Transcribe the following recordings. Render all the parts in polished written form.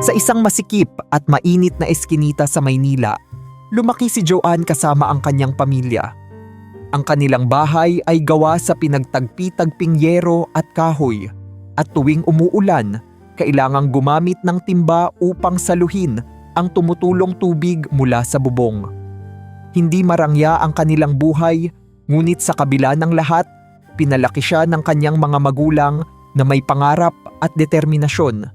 Sa isang masikip at mainit na eskinita sa Maynila, lumaki si Joanne kasama ang kanyang pamilya. Ang kanilang bahay ay gawa sa pinagtagpi-tagping yero at kahoy, at tuwing umuulan, kailangang gumamit ng timba upang saluhin ang tumutulong tubig mula sa bubong. Hindi marangya ang kanilang buhay, ngunit sa kabila ng lahat, pinalaki siya ng kanyang mga magulang na may pangarap at determinasyon.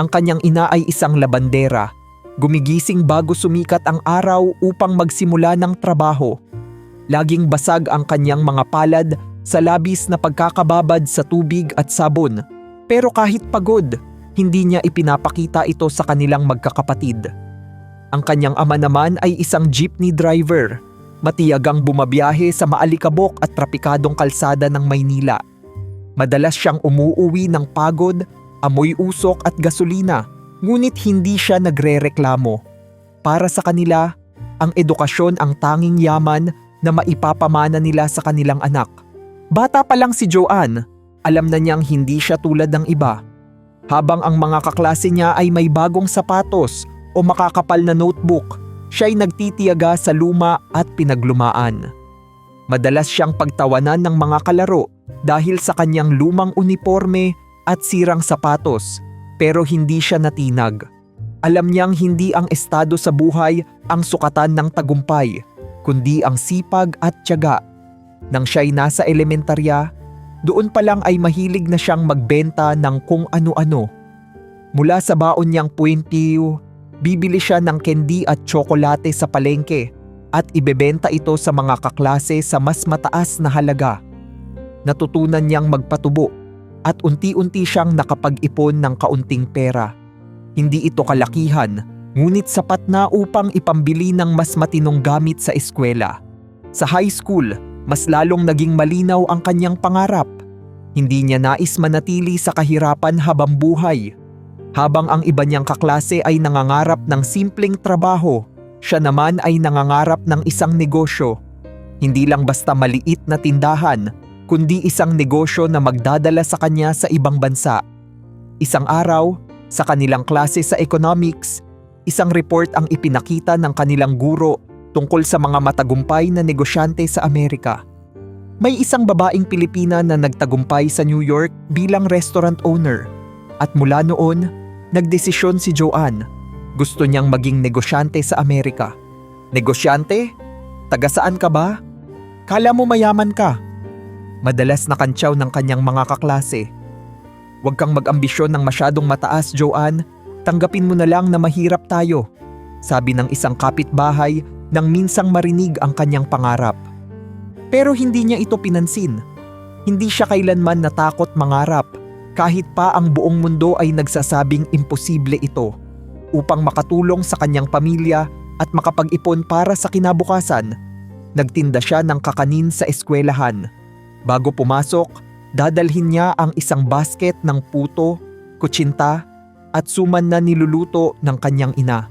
Ang kanyang ina ay isang labandera, gumigising bago sumikat ang araw upang magsimula ng trabaho. Laging basag ang kanyang mga palad sa labis na pagkakababad sa tubig at sabon. Pero kahit pagod, hindi niya ipinapakita ito sa kanilang magkakapatid. Ang kanyang ama naman ay isang jeepney driver, matiyagang bumabiyahe sa maalikabok at trapikadong kalsada ng Maynila. Madalas siyang umuuwi ng pagod, amoy usok at gasolina, ngunit hindi siya nagrereklamo. Para sa kanila, ang edukasyon ang tanging yaman na maipapamana nila sa kanilang anak. Bata pa lang si Joanne, alam na niyang hindi siya tulad ng iba. Habang ang mga kaklase niya ay may bagong sapatos o makakapal na notebook, siya'y nagtitiyaga sa luma at pinaglumaan. Madalas siyang pagtawanan ng mga kalaro dahil sa kanyang lumang uniforme at sirang sapatos, pero hindi siya natinag. Alam niyang hindi ang estado sa buhay ang sukatan ng tagumpay, kundi ang sipag at tiyaga. Nang siya'y nasa elementarya, doon pa lang ay mahilig na siyang magbenta ng kung ano-ano. Mula sa baon niyang puwentiyo, bibili siya ng candy at tsokolate sa palengke at ibebenta ito sa mga kaklase sa mas mataas na halaga. Natutunan niyang magpatubo at unti-unti siyang nakapag-ipon ng kaunting pera. Hindi ito kalakihan, ngunit sapat na upang ipambili ng mas matinong gamit sa eskwela. Sa high school, mas lalong naging malinaw ang kanyang pangarap. Hindi niya nais manatili sa kahirapan habang buhay. Habang ang iba niyang kaklase ay nangangarap ng simpleng trabaho, siya naman ay nangangarap ng isang negosyo. Hindi lang basta maliit na tindahan, kundi isang negosyo na magdadala sa kanya sa ibang bansa. Isang araw, sa kanilang klase sa economics, isang report ang ipinakita ng kanilang guro tungkol sa mga matagumpay na negosyante sa Amerika. May isang babaeng Pilipina na nagtagumpay sa New York bilang restaurant owner. At mula noon, nagdesisyon si Joanne. Gusto niyang maging negosyante sa Amerika. Negosyante? Taga saan ka ba? Kala mo mayaman ka? Madalas na kantsaw ng kanyang mga kaklase. Huwag kang mag-ambisyon ng masyadong mataas, Joanne. Tanggapin mo na lang na mahirap tayo, sabi ng isang kapitbahay nang minsang marinig ang kanyang pangarap. Pero hindi niya ito pinansin. Hindi siya kailanman natakot mangarap, kahit pa ang buong mundo ay nagsasabing imposible ito. Upang makatulong sa kanyang pamilya at makapag-ipon para sa kinabukasan, nagtinda siya ng kakanin sa eskwelahan. Bago pumasok, dadalhin niya ang isang basket ng puto, kutsinta at suman na niluluto ng kanyang ina.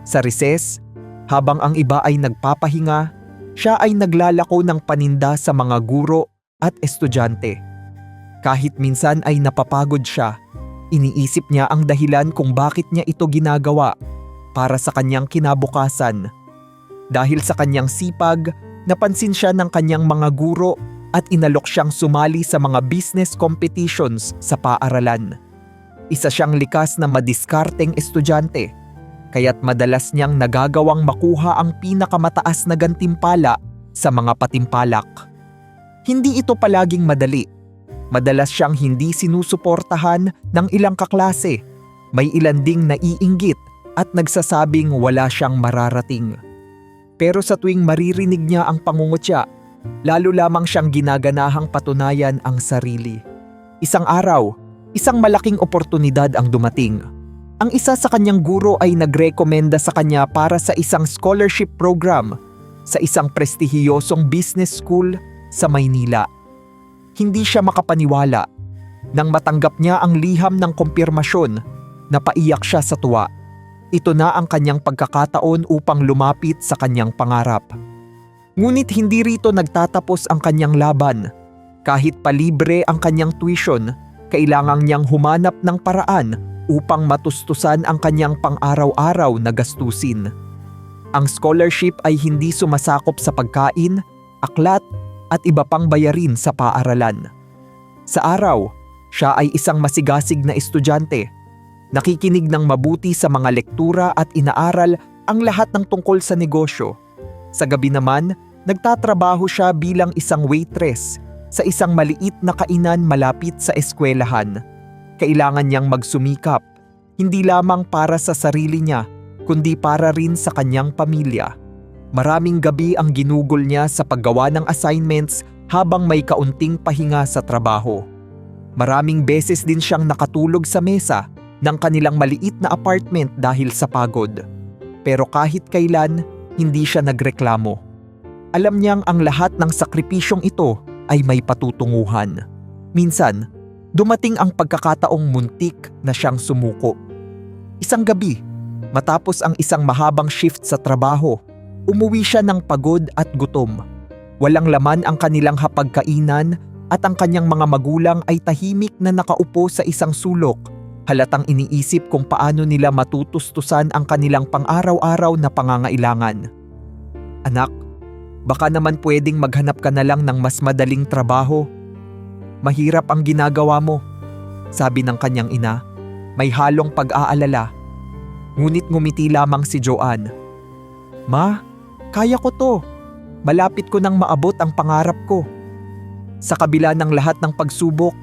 Sa recess, habang ang iba ay nagpapahinga, siya ay naglalako ng paninda sa mga guro at estudyante. Kahit minsan ay napapagod siya, iniisip niya ang dahilan kung bakit niya ito ginagawa para sa kanyang kinabukasan. Dahil sa kanyang sipag, napansin siya ng kanyang mga guro at inalok siyang sumali sa mga business competitions sa paaralan. Isa siyang likas na madiskarteng estudyante, kaya't madalas niyang nagagawang makuha ang pinakamataas na gantimpala sa mga patimpalak. Hindi ito palaging madali. Madalas siyang hindi sinusuportahan ng ilang kaklase. May ilan ding naiinggit at nagsasabing wala siyang mararating. Pero sa tuwing maririnig niya ang pangungutya, lalo lamang siyang ginaganahang patunayan ang sarili. Isang araw, isang malaking oportunidad ang dumating. Ang isa sa kanyang guro ay nagrekomenda sa kanya para sa isang scholarship program sa isang prestihiyosong business school sa Maynila. Hindi siya makapaniwala. Nang matanggap niya ang liham ng kumpirmasyon, napaiyak siya sa tuwa. Ito na ang kanyang pagkakataon upang lumapit sa kanyang pangarap. Ngunit hindi rito nagtatapos ang kanyang laban. Kahit palibre ang kanyang tuition, kailangang niyang humanap ng paraan upang matustusan ang kanyang pang-araw-araw na gastusin. Ang scholarship ay hindi sumasakop sa pagkain, aklat at iba pang bayarin sa paaralan. Sa araw, siya ay isang masigasig na estudyante. Nakikinig ng mabuti sa mga lektura at inaaral ang lahat ng tungkol sa negosyo. Sa gabi naman, nagtatrabaho siya bilang isang waitress sa isang maliit na kainan malapit sa eskwelahan. Kailangan niyang magsumikap, hindi lamang para sa sarili niya, kundi para rin sa kanyang pamilya. Maraming gabi ang ginugol niya sa paggawa ng assignments habang may kaunting pahinga sa trabaho. Maraming beses din siyang nakatulog sa mesa ng kanilang maliit na apartment dahil sa pagod. Pero kahit kailan, hindi siya nagreklamo. Alam niyang ang lahat ng sakripisyong ito ay may patutunguhan. Minsan, dumating ang pagkakataong muntik na siyang sumuko. Isang gabi, matapos ang isang mahabang shift sa trabaho, umuwi siya ng pagod at gutom. Walang laman ang kanilang hapagkainan at ang kanyang mga magulang ay tahimik na nakaupo sa isang sulok. Halatang iniisip kung paano nila matutustusan ang kanilang pang-araw-araw na pangangailangan. Anak, baka naman pwedeng maghanap ka na lang ng mas madaling trabaho. Mahirap ang ginagawa mo, sabi ng kanyang ina, may halong pag-aalala. Ngunit ngumiti lamang si Joanne. Ma, kaya ko to. Malapit ko nang maabot ang pangarap ko. Sa kabila ng lahat ng pagsubok,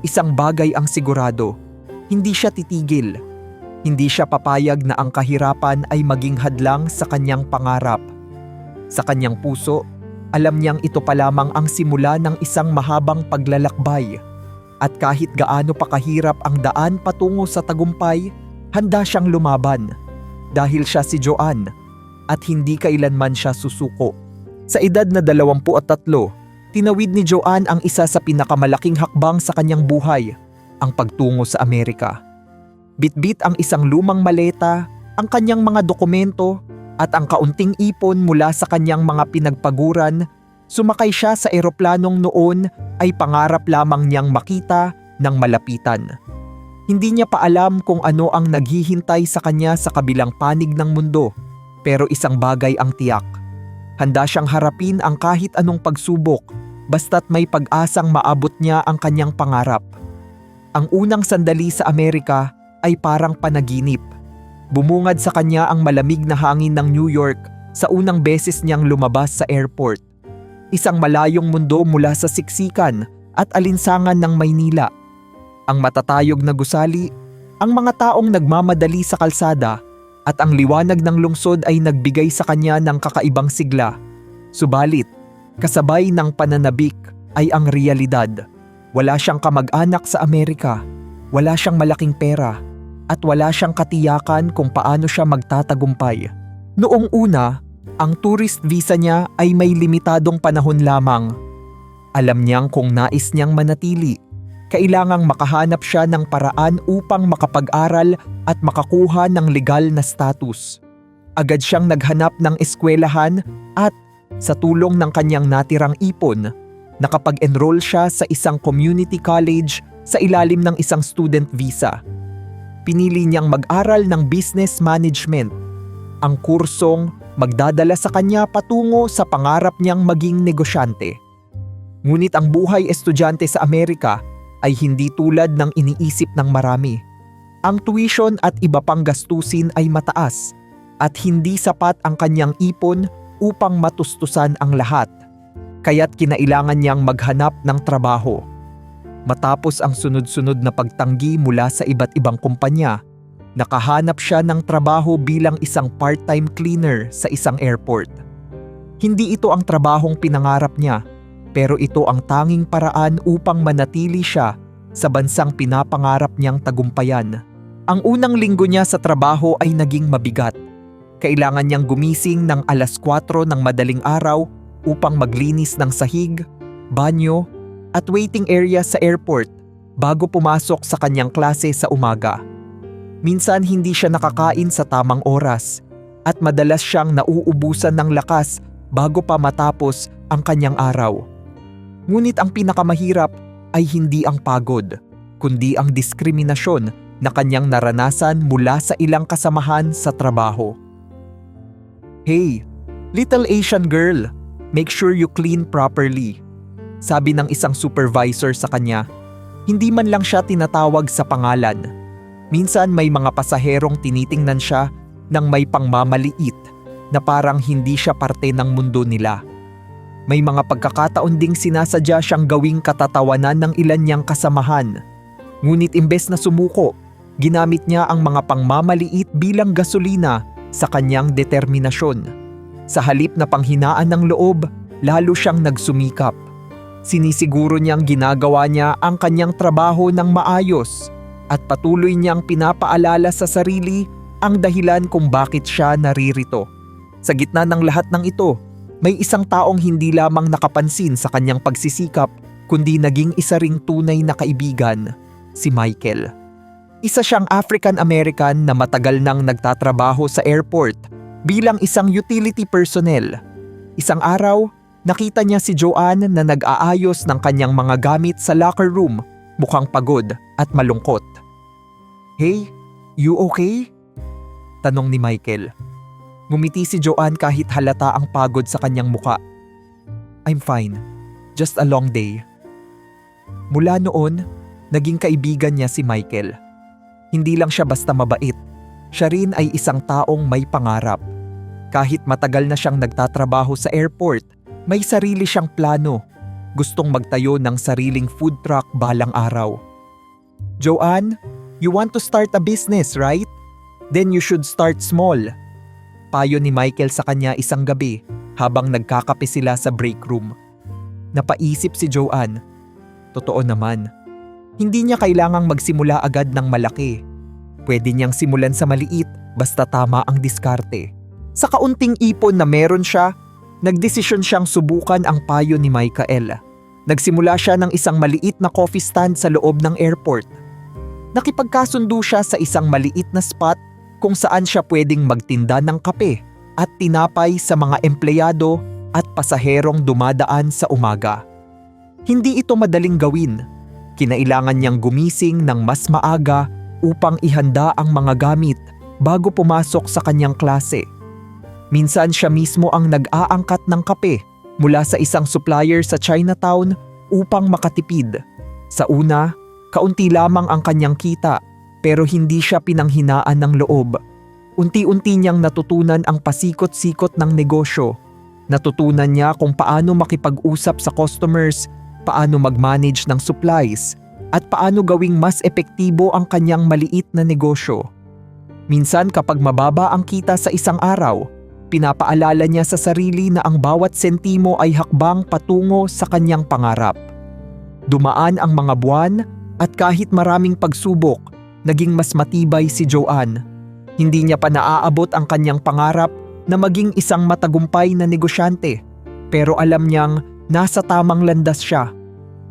isang bagay ang sigurado. Hindi siya titigil. Hindi siya papayag na ang kahirapan ay maging hadlang sa kanyang pangarap. Sa kanyang puso, alam niyang ito pa lamang ang simula ng isang mahabang paglalakbay. At kahit gaano pa kahirap ang daan patungo sa tagumpay, handa siyang lumaban. Dahil siya si Joanne at hindi kailanman siya susuko. Sa edad na 23, tinawid ni Joanne ang isa sa pinakamalaking hakbang sa kanyang buhay, ang pagtungo sa Amerika. Bitbit ang isang lumang maleta, ang kanyang mga dokumento at ang kaunting ipon mula sa kanyang mga pinagpaguran, sumakay siya sa eroplanong noon ay pangarap lamang niyang makita ng malapitan. Hindi niya pa alam kung ano ang naghihintay sa kanya sa kabilang panig ng mundo, pero isang bagay ang tiyak. Handa siyang harapin ang kahit anong pagsubok basta't may pag-asang maabot niya ang kanyang pangarap. Ang unang sandali sa Amerika ay parang panaginip. Bumungad sa kanya ang malamig na hangin ng New York sa unang beses niyang lumabas sa airport. Isang malayong mundo mula sa siksikan at alinsangan ng Maynila. Ang matatayog na gusali, ang mga taong nagmamadali sa kalsada, at ang liwanag ng lungsod ay nagbigay sa kanya ng kakaibang sigla. Subalit, kasabay ng pananabik ay ang realidad. Wala siyang kamag-anak sa Amerika, wala siyang malaking pera, at wala siyang katiyakan kung paano siya magtatagumpay. Noong una, ang tourist visa niya ay may limitadong panahon lamang. Alam niyang kung nais niyang manatili, kailangang makahanap siya ng paraan upang makapag-aral at makakuha ng legal na status. Agad siyang naghanap ng eskwelahan at, sa tulong ng kanyang natirang ipon, nakapag-enroll siya sa isang community college sa ilalim ng isang student visa. Pinili niyang mag-aral ng business management, ang kursong magdadala sa kanya patungo sa pangarap niyang maging negosyante. Ngunit ang buhay estudyante sa Amerika ay hindi tulad ng iniisip ng marami. Ang tuition at iba pang gastusin ay mataas at hindi sapat ang kanyang ipon upang matustusan ang lahat. Kaya't kinailangan niyang maghanap ng trabaho. Matapos ang sunod-sunod na pagtanggi mula sa iba't ibang kumpanya, nakahanap siya ng trabaho bilang isang part-time cleaner sa isang airport. Hindi ito ang trabahong pinangarap niya, pero ito ang tanging paraan upang manatili siya sa bansang pinapangarap niyang tagumpayan. Ang unang linggo niya sa trabaho ay naging mabigat. Kailangan niyang gumising ng 4:00 ng madaling araw upang maglinis ng sahig, banyo, at waiting area sa airport bago pumasok sa kanyang klase sa umaga. Minsan hindi siya nakakain sa tamang oras at madalas siyang nauubusan ng lakas bago pa matapos ang kanyang araw. Ngunit ang pinakamahirap ay hindi ang pagod, kundi ang diskriminasyon na kanyang naranasan mula sa ilang kasamahan sa trabaho. "Hey, little Asian girl, make sure you clean properly," sabi ng isang supervisor sa kanya. Hindi man lang siya tinatawag sa pangalan. Minsan may mga pasaherong tinitingnan siya ng may pangmamaliit na parang hindi siya parte ng mundo nila. May mga pagkakataon ding sinasadya siyang gawing katatawanan ng ilan niyang kasamahan. Ngunit imbes na sumuko, ginamit niya ang mga pangmamaliit bilang gasolina sa kanyang determinasyon. Sa halip na panghinaan ng loob, lalo siyang nagsumikap. Sinisiguro niyang ginagawa niya ang kanyang trabaho ng maayos at patuloy niyang pinapaalala sa sarili ang dahilan kung bakit siya naririto. Sa gitna ng lahat ng ito, may isang taong hindi lamang nakapansin sa kanyang pagsisikap kundi naging isa ring tunay na kaibigan, si Michael. Isa siyang African-American na matagal nang nagtatrabaho sa airport bilang isang utility personnel. Isang araw, nakita niya si Joanne na nag-aayos ng kanyang mga gamit sa locker room, mukhang pagod at malungkot. "Hey, you okay?" tanong ni Michael. Ngumiti si Joanne kahit halata ang pagod sa kanyang muka. "I'm fine. Just a long day." Mula noon, naging kaibigan niya si Michael. Hindi lang siya basta mabait. Siya rin ay isang taong may pangarap. Kahit matagal na siyang nagtatrabaho sa airport, may sarili siyang plano. Gustong magtayo ng sariling food truck balang araw. "Joanne, you want to start a business, right? Then you should start small." Payo ni Michael sa kanya isang gabi habang nagkakape sila sa break room. Napaisip si Joanne. Totoo naman. Hindi niya kailangang magsimula agad ng malaki. Pwede niyang simulan sa maliit basta tama ang diskarte. Sa kaunting ipon na meron siya, nagdesisyon siyang subukan ang payo ni Michael. Nagsimula siya ng isang maliit na coffee stand sa loob ng airport. Nakipagkasundo siya sa isang maliit na spot kung saan siya pwedeng magtinda ng kape at tinapay sa mga empleyado at pasaherong dumadaan sa umaga. Hindi ito madaling gawin. Kinailangan niyang gumising ng mas maaga upang ihanda ang mga gamit bago pumasok sa kanyang klase. Minsan siya mismo ang nag-aangkat ng kape mula sa isang supplier sa Chinatown upang makatipid. Sa una, kaunti lamang ang kanyang kita pero hindi siya pinanghinaan ng loob. Unti-unti niyang natutunan ang pasikot-sikot ng negosyo. Natutunan niya kung paano makipag-usap sa customers, paano mag-manage ng supplies, at paano gawing mas epektibo ang kanyang maliit na negosyo. Minsan kapag mababa ang kita sa isang araw, pinapaalala niya sa sarili na ang bawat sentimo ay hakbang patungo sa kanyang pangarap. Dumaan ang mga buwan at kahit maraming pagsubok, naging mas matibay si Joanne. Hindi niya pa naaabot ang kanyang pangarap na maging isang matagumpay na negosyante, pero alam niyang nasa tamang landas siya.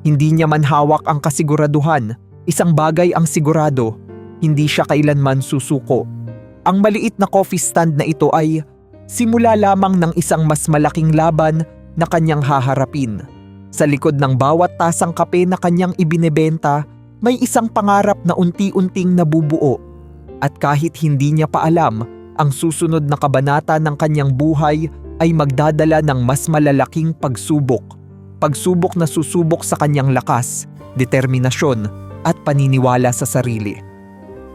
Hindi niya man hawak ang kasiguraduhan, isang bagay ang sigurado, hindi siya kailanman susuko. Ang maliit na coffee stand na ito ay simula lamang ng isang mas malaking laban na kanyang haharapin. Sa likod ng bawat tasang kape na kanyang ibinebenta, may isang pangarap na unti-unting nabubuo. At kahit hindi niya pa alam, ang susunod na kabanata ng kanyang buhay ay magdadala ng mas malalaking pagsubok. Pagsubok na susubok sa kanyang lakas, determinasyon, at paniniwala sa sarili.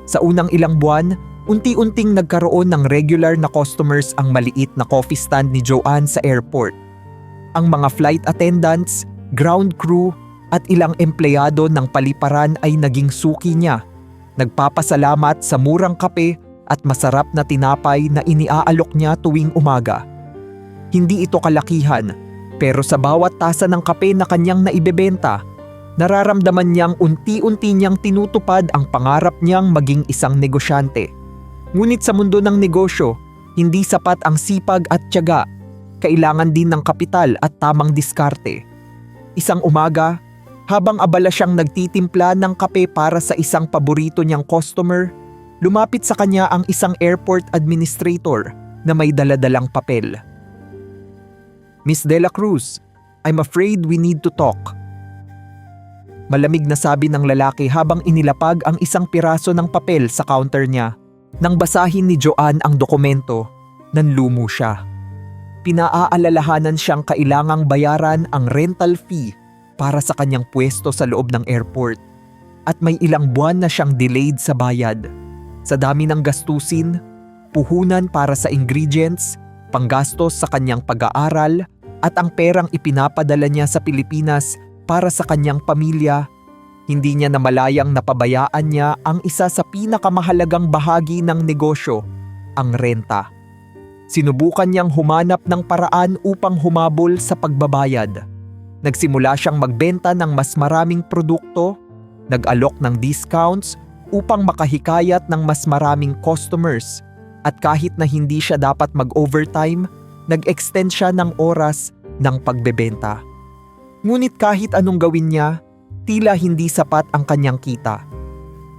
Sa unang ilang buwan, unti-unting nagkaroon ng regular na customers ang maliit na coffee stand ni Joanne sa airport. Ang mga flight attendants, ground crew, at ilang empleyado ng paliparan ay naging suki niya. Nagpapasalamat sa murang kape at masarap na tinapay na iniaalok niya tuwing umaga. Hindi ito kalakihan, pero sa bawat tasa ng kape na kanyang naibebenta, nararamdaman niyang unti-unti niyang tinutupad ang pangarap niyang maging isang negosyante. Ngunit sa mundo ng negosyo, hindi sapat ang sipag at tiyaga. Kailangan din ng kapital at tamang diskarte. Isang umaga, habang abala siyang nagtitimpla ng kape para sa isang paborito niyang customer, lumapit sa kanya ang isang airport administrator na may daladalang papel. "Miss De La Cruz, I'm afraid we need to talk. Malamig na sabi ng lalaki habang inilapag ang isang piraso ng papel sa counter niya. Nang basahin ni Joanne ang dokumento, nanlumo siya. Pinaaalalahanan siyang kailangang bayaran ang rental fee para sa kanyang pwesto sa loob ng airport. At may ilang buwan na siyang delayed sa bayad. Sa dami ng gastusin, puhunan para sa ingredients, panggastos sa kanyang pag-aaral, at ang perang ipinapadala niya sa Pilipinas para sa kanyang pamilya, hindi niya namalayang napabayaan niya ang isa sa pinakamahalagang bahagi ng negosyo, ang renta. Sinubukan niyang humanap ng paraan upang humabol sa pagbabayad. Nagsimula siyang magbenta ng mas maraming produkto, nag-alok ng discounts upang makahikayat ng mas maraming customers, at kahit na hindi siya dapat mag-overtime, nag-extend siya ng oras ng pagbebenta. Ngunit kahit anong gawin niya, tila hindi sapat ang kanyang kita.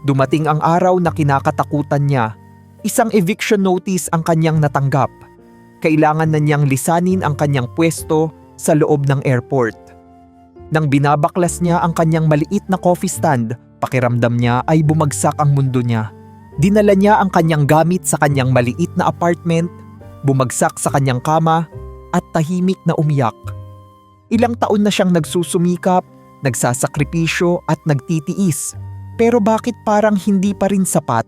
Dumating ang araw na kinakatakutan niya. Isang eviction notice ang kanyang natanggap. Kailangan na niyang lisanin ang kanyang pwesto sa loob ng airport. Nang binabaklas niya ang kanyang maliit na coffee stand, pakiramdam niya ay bumagsak ang mundo niya. Dinala niya ang kanyang gamit sa kanyang maliit na apartment, bumagsak sa kanyang kama, at tahimik na umiyak. Ilang taon na siyang nagsusumikap, nagsasakripisyo at nagtitiis. Pero bakit parang hindi pa rin sapat?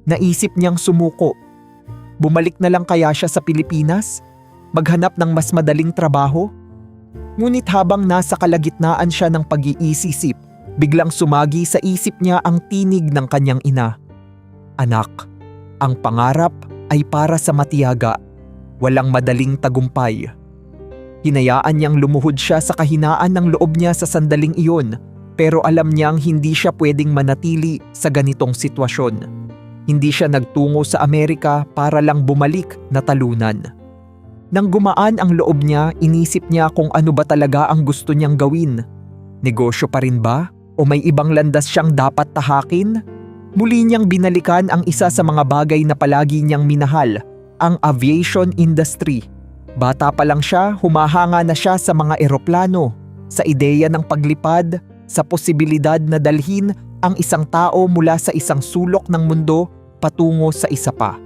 Naisip niyang sumuko. Bumalik na lang kaya siya sa Pilipinas? Maghanap ng mas madaling trabaho? Ngunit habang nasa kalagitnaan siya ng pag-iisip, biglang sumagi sa isip niya ang tinig ng kanyang ina. Anak, ang pangarap ay para sa matiyaga, walang madaling tagumpay. Hinayaan niyang lumuhod siya sa kahinaan ng loob niya sa sandaling iyon, pero alam niyang hindi siya pwedeng manatili sa ganitong sitwasyon. Hindi siya nagtungo sa Amerika para lang bumalik na talunan. Nang gumaan ang loob niya, inisip niya kung ano ba talaga ang gusto niyang gawin. Negosyo pa rin ba? O may ibang landas siyang dapat tahakin? Muli niyang binalikan ang isa sa mga bagay na palagi niyang minahal, ang aviation industry. Bata pa lang siya, humahanga na siya sa mga eroplano, sa ideya ng paglipad, sa posibilidad na dalhin ang isang tao mula sa isang sulok ng mundo patungo sa isa pa.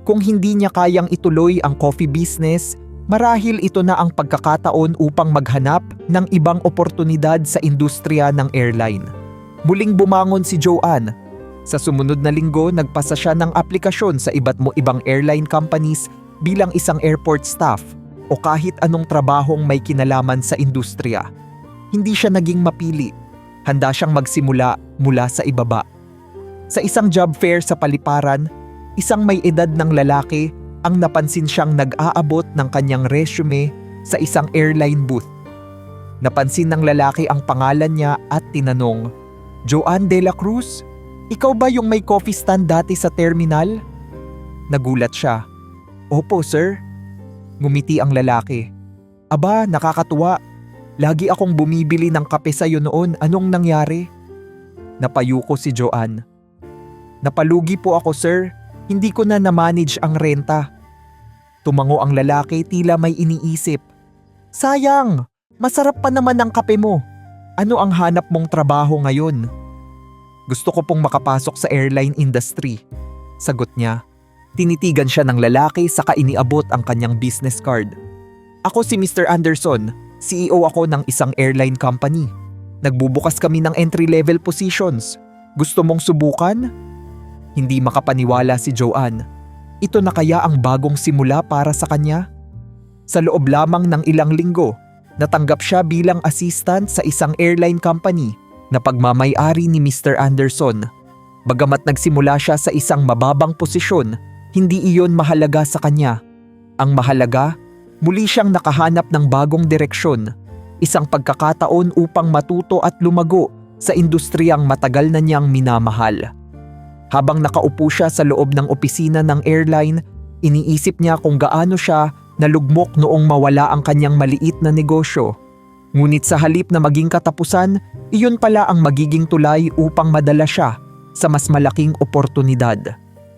Kung hindi niya kayang ituloy ang coffee business, marahil ito na ang pagkakataon upang maghanap ng ibang oportunidad sa industriya ng airline. Muling bumangon si Joanne. Sa sumunod na linggo, nagpasa siya ng aplikasyon sa iba't ibang airline companies bilang isang airport staff o kahit anong trabahong may kinalaman sa industriya. Hindi siya naging mapili. Handa siyang magsimula mula sa ibaba. Sa isang job fair sa Paliparan, isang may edad ng lalaki ang napansin siyang nag-aabot ng kanyang resume sa isang airline booth. Napansin ng lalaki ang pangalan niya at tinanong, "Joanne de la Cruz, ikaw ba yung may coffee stand dati sa terminal?" Nagulat siya. "Opo, sir." Ngumiti ang lalaki. "Aba, nakakatuwa. Lagi akong bumibili ng kape sa'yo noon. Anong nangyari?" Napayuko si Joanne. "Napalugi po ako, sir. Hindi ko na na-manage ang renta." Tumango ang lalaki, tila may iniisip. "Sayang! Masarap pa naman ang kape mo. Ano ang hanap mong trabaho ngayon?" "Gusto ko pong makapasok sa airline industry," sagot niya. Tinitigan siya ng lalaki saka iniabot ang kanyang business card. "Ako si Mr. Anderson, CEO ako ng isang airline company. Nagbubukas kami ng entry-level positions. Gusto mong subukan?" Hindi makapaniwala si Joanne. Ito na kaya ang bagong simula para sa kanya? Sa loob lamang ng ilang linggo, natanggap siya bilang assistant sa isang airline company na pagmamay-ari ni Mr. Anderson. Bagamat nagsimula siya sa isang mababang posisyon, hindi iyon mahalaga sa kanya. Ang mahalaga, muli siyang nakahanap ng bagong direksyon, isang pagkakataon upang matuto at lumago sa industriyang matagal na niyang minamahal. Habang nakaupo siya sa loob ng opisina ng airline, iniisip niya kung gaano siya nalugmok noong mawala ang kanyang maliit na negosyo. Ngunit sa halip na maging katapusan, iyon pala ang magiging tulay upang madala siya sa mas malaking oportunidad.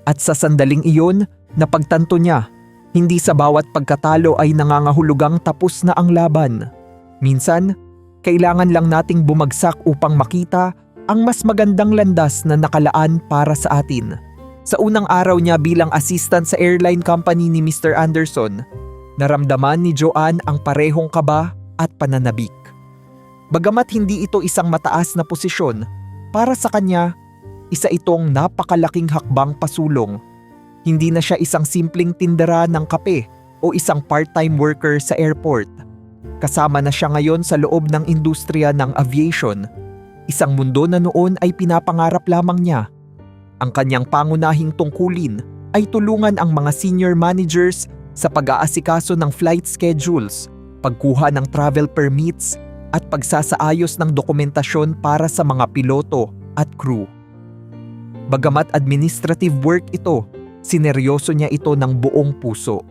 At sa sandaling iyon, napagtanto niya, hindi sa bawat pagkatalo ay nangangahulugang tapos na ang laban. Minsan, kailangan lang nating bumagsak upang makita ang mas magandang landas na nakalaan para sa atin. Sa unang araw niya bilang assistant sa airline company ni Mr. Anderson, naramdaman ni Joanne ang parehong kaba at pananabik. Bagamat hindi ito isang mataas na posisyon, para sa kanya, isa itong napakalaking hakbang pasulong. Hindi na siya isang simpleng tindera ng kape o isang part-time worker sa airport. Kasama na siya ngayon sa loob ng industriya ng aviation, isang mundo na noon ay pinapangarap lamang niya. Ang kanyang pangunahing tungkulin ay tulungan ang mga senior managers sa pag-aasikaso ng flight schedules, pagkuha ng travel permits at pagsasaayos ng dokumentasyon para sa mga piloto at crew. Bagamat administrative work ito, sineryoso niya ito ng buong puso.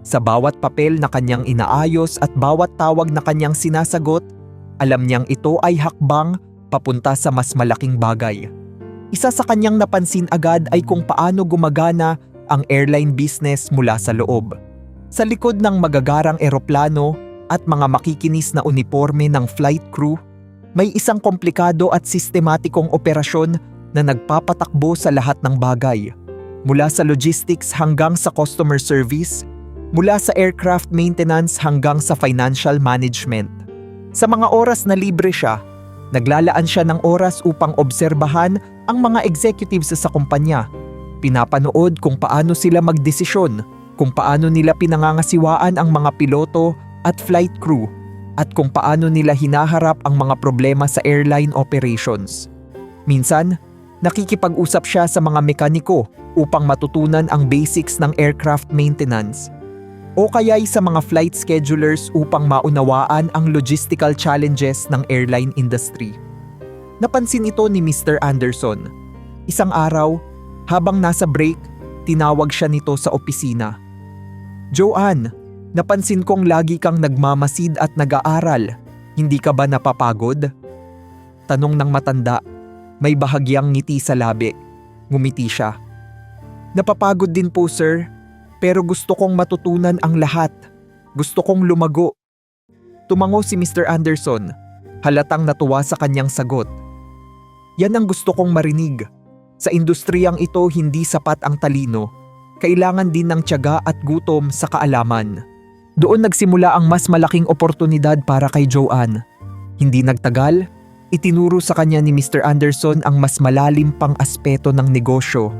Sa bawat papel na kanyang inaayos at bawat tawag na kanyang sinasagot, alam niyang ito ay hakbang papunta sa mas malaking bagay. Isa sa kanyang napansin agad ay kung paano gumagana ang airline business mula sa loob. Sa likod ng magagarang eroplano at mga makikinis na uniforme ng flight crew, may isang komplikado at sistematikong operasyon na nagpapatakbo sa lahat ng bagay. Mula sa logistics hanggang sa customer service, mula sa aircraft maintenance hanggang sa financial management. Sa mga oras na libre siya, naglalaan siya ng oras upang obserbahan ang mga executives sa kumpanya. Pinapanood kung paano sila magdesisyon, kung paano nila pinangangasiwaan ang mga piloto at flight crew, at kung paano nila hinaharap ang mga problema sa airline operations. Minsan, nakikipag-usap siya sa mga mekaniko upang matutunan ang basics ng aircraft maintenance, o kaya'y sa mga flight schedulers upang maunawaan ang logistical challenges ng airline industry. Napansin ito ni Mr. Anderson. Isang araw, habang nasa break, tinawag siya nito sa opisina. "Joanne, napansin kong lagi kang nagmamasid at nag-aaral. Hindi ka ba napapagod?" Tanong ng matanda. May bahagyang ngiti sa labi. Ngumiti siya. "Napapagod din po, sir. Pero gusto kong matutunan ang lahat. Gusto kong lumago." Tumango si Mr. Anderson. Halatang natuwa sa kanyang sagot. "Yan ang gusto kong marinig. Sa industriyang ito hindi sapat ang talino. Kailangan din ng tiyaga at gutom sa kaalaman." Doon nagsimula ang mas malaking oportunidad para kay Joanne. Hindi nagtagal, itinuro sa kanya ni Mr. Anderson ang mas malalim pang aspeto ng negosyo.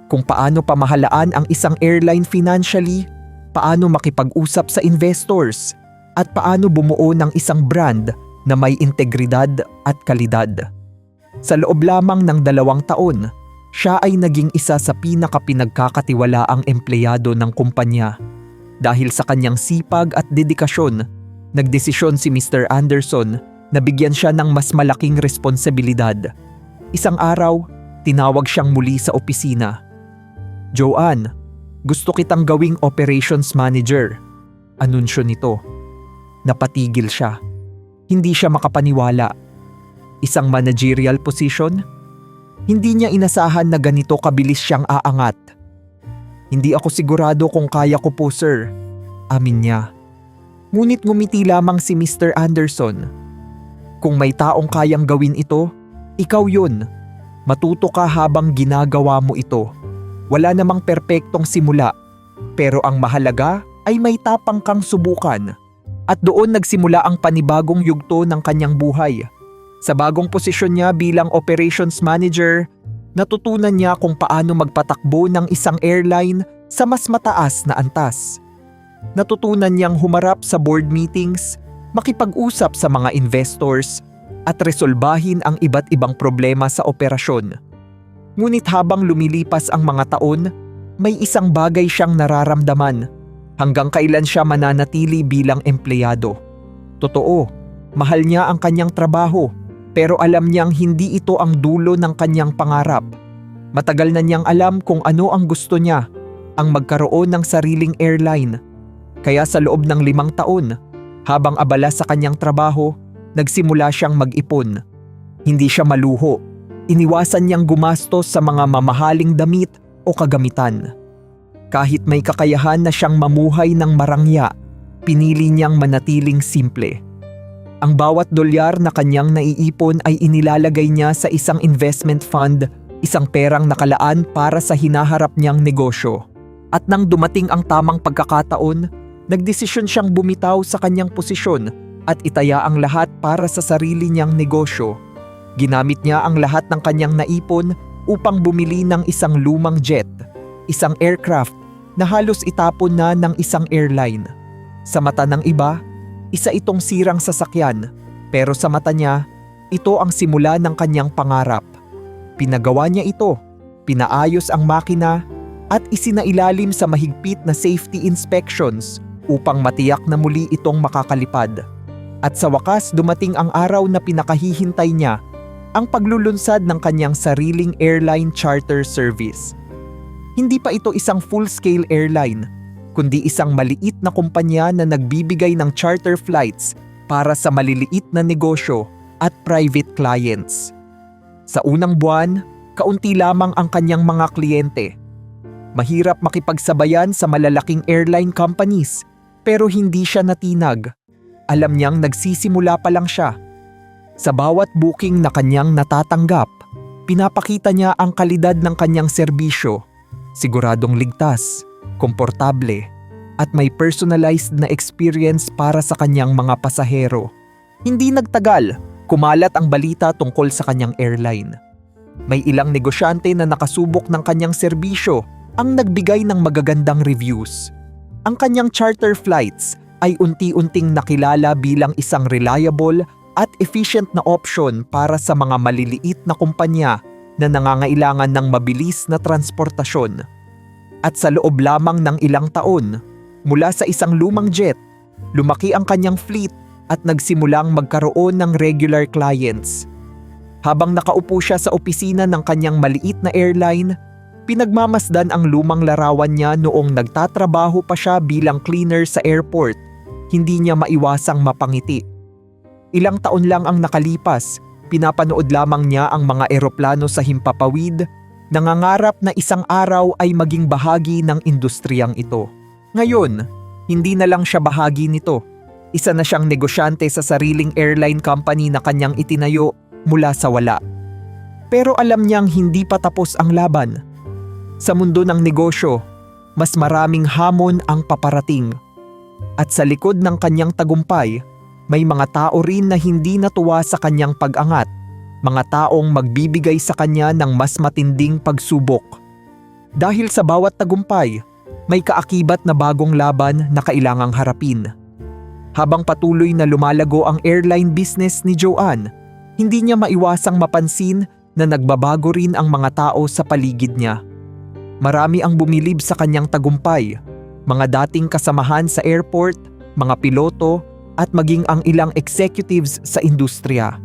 Kung paano pamahalaan ang isang airline financially, paano makipag-usap sa investors, at paano bumuo ng isang brand na may integridad at kalidad. Sa loob lamang ng 2 taon, siya ay naging isa sa pinakapinagkakatiwalaang empleyado ng kumpanya. Dahil sa kanyang sipag at dedikasyon, nagdesisyon si Mr. Anderson na bigyan siya ng mas malaking responsibilidad. Isang araw, tinawag siyang muli sa opisina. "Joanne, gusto kitang gawing operations manager." Anunsyo nito. Napatigil siya. Hindi siya makapaniwala. Isang managerial position? Hindi niya inasahan na ganito kabilis siyang aangat. "Hindi ako sigurado kung kaya ko po, sir," amin niya. Ngunit ngumiti lamang si Mr. Anderson. "Kung may taong kayang gawin ito, ikaw yun. Matuto ka habang ginagawa mo ito. Wala namang perpektong simula, pero ang mahalaga ay may tapang kang subukan." At doon nagsimula ang panibagong yugto ng kanyang buhay. Sa bagong posisyon niya bilang operations manager, natutunan niya kung paano magpatakbo ng isang airline sa mas mataas na antas. Natutunan niyang humarap sa board meetings, makipag-usap sa mga investors, at resolbahin ang iba't ibang problema sa operasyon. Ngunit habang lumilipas ang mga taon, may isang bagay siyang nararamdaman. Hanggang kailan siya mananatili bilang empleyado. Totoo, mahal niya ang kanyang trabaho, pero alam niyang hindi ito ang dulo ng kanyang pangarap. Matagal na niyang alam kung ano ang gusto niya, ang magkaroon ng sariling airline. Kaya sa loob ng 5 taon, habang abala sa kanyang trabaho, nagsimula siyang mag-ipon. Hindi siya maluho. Iniwasan niyang gumastos sa mga mamahaling damit o kagamitan. Kahit may kakayahan na siyang mamuhay ng marangya, pinili niyang manatiling simple. Ang bawat dolyar na kanyang naiipon ay inilalagay niya sa isang investment fund, isang perang nakalaan para sa hinaharap niyang negosyo. At nang dumating ang tamang pagkakataon, nagdesisyon siyang bumitaw sa kanyang posisyon at itaya ang lahat para sa sarili niyang negosyo. Ginamit niya ang lahat ng kanyang naipon upang bumili ng isang lumang jet, isang aircraft na halos itapon na ng isang airline. Sa mata ng iba, isa itong sirang sasakyan, pero sa mata niya, ito ang simula ng kanyang pangarap. Pinagawa niya ito, pinaayos ang makina, at isinailalim sa mahigpit na safety inspections upang matiyak na muli itong makakalipad. At sa wakas dumating ang araw na pinakahihintay niya, ang paglulunsad ng kanyang sariling airline charter service. Hindi pa ito isang full-scale airline, kundi isang maliit na kumpanya na nagbibigay ng charter flights para sa maliliit na negosyo at private clients. Sa unang buwan, kaunti lamang ang kanyang mga kliyente. Mahirap makipagsabayan sa malalaking airline companies, pero hindi siya natinag. Alam niyang nagsisimula pa lang siya. Sa bawat booking na kanyang natatanggap, pinapakita niya ang kalidad ng kanyang serbisyo, siguradong ligtas, komportable, at may personalized na experience para sa kanyang mga pasahero. Hindi nagtagal, kumalat ang balita tungkol sa kanyang airline. May ilang negosyante na nakasubok ng kanyang serbisyo ang nagbigay ng magagandang reviews. Ang kanyang charter flights ay unti-unting nakilala bilang isang reliable at efficient na option para sa mga maliliit na kumpanya na nangangailangan ng mabilis na transportasyon. At sa loob lamang ng ilang taon, mula sa isang lumang jet, lumaki ang kanyang fleet at nagsimulang magkaroon ng regular clients. Habang nakaupo siya sa opisina ng kanyang maliit na airline, pinagmamasdan ang lumang larawan niya noong nagtatrabaho pa siya bilang cleaner sa airport. Hindi niya maiwasang mapangiti. Ilang taon lang ang nakalipas, pinapanood lamang niya ang mga eroplano sa himpapawid, nangangarap na isang araw ay maging bahagi ng industriyang ito. Ngayon, hindi na lang siya bahagi nito. Isa na siyang negosyante sa sariling airline company na kanyang itinayo mula sa wala. Pero alam niyang hindi pa tapos ang laban. Sa mundo ng negosyo, mas maraming hamon ang paparating. At sa likod ng kanyang tagumpay, may mga tao rin na hindi natuwa sa kanyang pag-angat, mga taong magbibigay sa kanya ng mas matinding pagsubok. Dahil sa bawat tagumpay, may kaakibat na bagong laban na kailangang harapin. Habang patuloy na lumalago ang airline business ni Joanne, hindi niya maiwasang mapansin na nagbabago rin ang mga tao sa paligid niya. Marami ang bumilib sa kanyang tagumpay, mga dating kasamahan sa airport, mga piloto, at maging ang ilang executives sa industriya.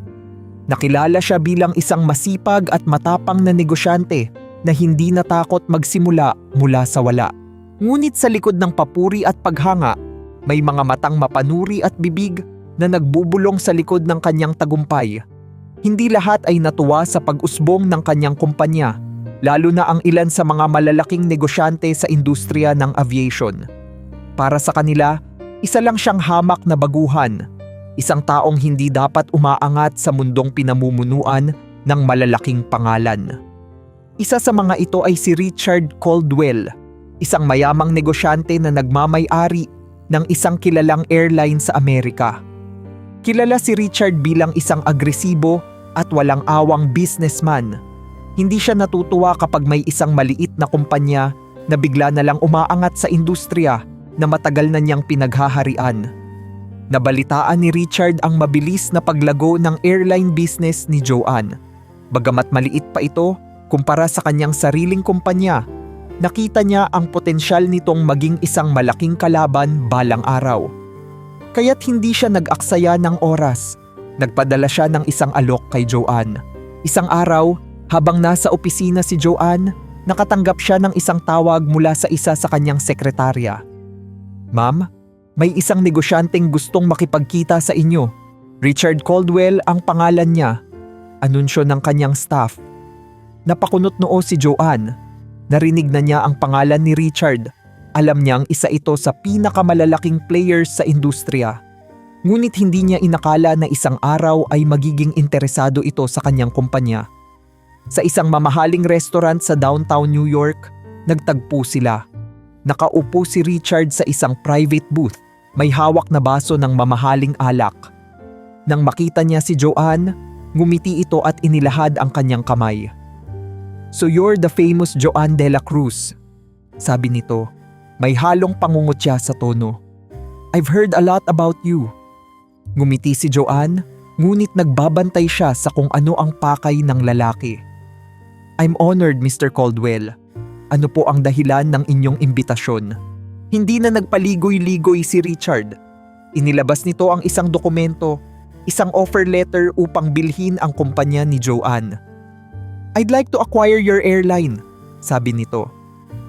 Nakilala siya bilang isang masipag at matapang na negosyante na hindi natakot magsimula mula sa wala. Ngunit sa likod ng papuri at paghanga, may mga matang mapanuri at bibig na nagbubulong sa likod ng kanyang tagumpay. Hindi lahat ay natuwa sa pag-usbong ng kanyang kumpanya, lalo na ang ilan sa mga malalaking negosyante sa industriya ng aviation. Para sa kanila, isa lang siyang hamak na baguhan, isang taong hindi dapat umaangat sa mundong pinamumunuan ng malalaking pangalan. Isa sa mga ito ay si Richard Caldwell, isang mayamang negosyante na nagmamay-ari ng isang kilalang airline sa Amerika. Kilala si Richard bilang isang agresibo at walang awang businessman. Hindi siya natutuwa kapag may isang maliit na kumpanya na bigla na lang umaangat sa industriya na matagal na niyang pinaghaharian. Nabalitaan ni Richard ang mabilis na paglago ng airline business ni Joanne. Bagamat maliit pa ito kumpara sa kanyang sariling kumpanya, nakita niya ang potensyal nitong maging isang malaking kalaban balang araw. Kaya't hindi siya nag-aksaya ng oras. Nagpadala siya ng isang alok kay Joanne. Isang araw, habang nasa opisina si Joanne, nakatanggap siya ng isang tawag mula sa isa sa kanyang sekretarya. "Ma'am, may isang negosyanteng gustong makipagkita sa inyo. Richard Caldwell ang pangalan niya," anunsyo ng kanyang staff. Napakunot noo si Joanne. Narinig na niya ang pangalan ni Richard. Alam niyang isa ito sa pinakamalalaking players sa industriya. Ngunit hindi niya inakala na isang araw ay magiging interesado ito sa kanyang kumpanya. Sa isang mamahaling restaurant sa downtown New York, nagtagpo sila. Nakaupo si Richard sa isang private booth, may hawak na baso ng mamahaling alak. Nang makita niya si Joanne, ngumiti ito at inilahad ang kanyang kamay. "So you're the famous Joanne de la Cruz," sabi nito. May halong pangungutya sa tono. "I've heard a lot about you." Ngumiti si Joanne, ngunit nagbabantay siya sa kung ano ang pakay ng lalaki. "I'm honored, Mr. Caldwell. Ano po ang dahilan ng inyong imbitasyon?" Hindi na nagpaligoy-ligoy si Richard. Inilabas nito ang isang dokumento, isang offer letter upang bilhin ang kumpanya ni Joanne. "I'd like to acquire your airline," sabi nito.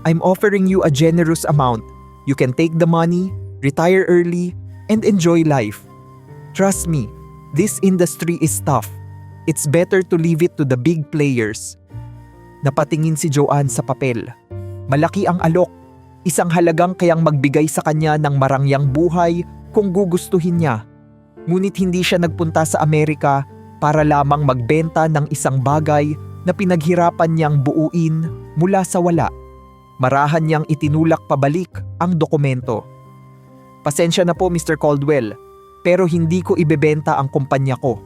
"I'm offering you a generous amount. You can take the money, retire early, and enjoy life. Trust me, this industry is tough. It's better to leave it to the big players." Napatingin si Joanne sa papel. Malaki ang alok, isang halagang kayang magbigay sa kanya ng marangyang buhay kung gugustuhin niya. Ngunit hindi siya nagpunta sa Amerika para lamang magbenta ng isang bagay na pinaghirapan niyang buuin mula sa wala. Marahan niyang itinulak pabalik ang dokumento. "Pasensya na po, Mr. Caldwell, pero hindi ko ibebenta ang kumpanya ko."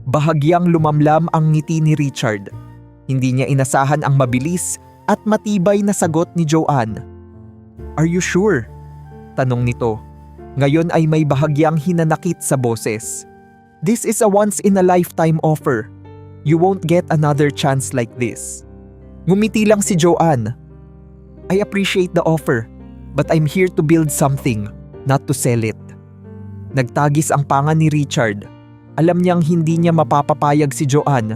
Bahagyang lumamlam ang ngiti ni Richard. Hindi niya inasahan ang mabilis at matibay na sagot ni Joanne. "Are you sure?" tanong nito. Ngayon ay may bahagyang hinanakit sa boses. "This is a once-in-a-lifetime offer. You won't get another chance like this." Ngumiti lang si Joanne. "I appreciate the offer, but I'm here to build something, not to sell it." Nagtagis ang panga ni Richard. Alam niyang hindi niya mapapapayag si Joanne.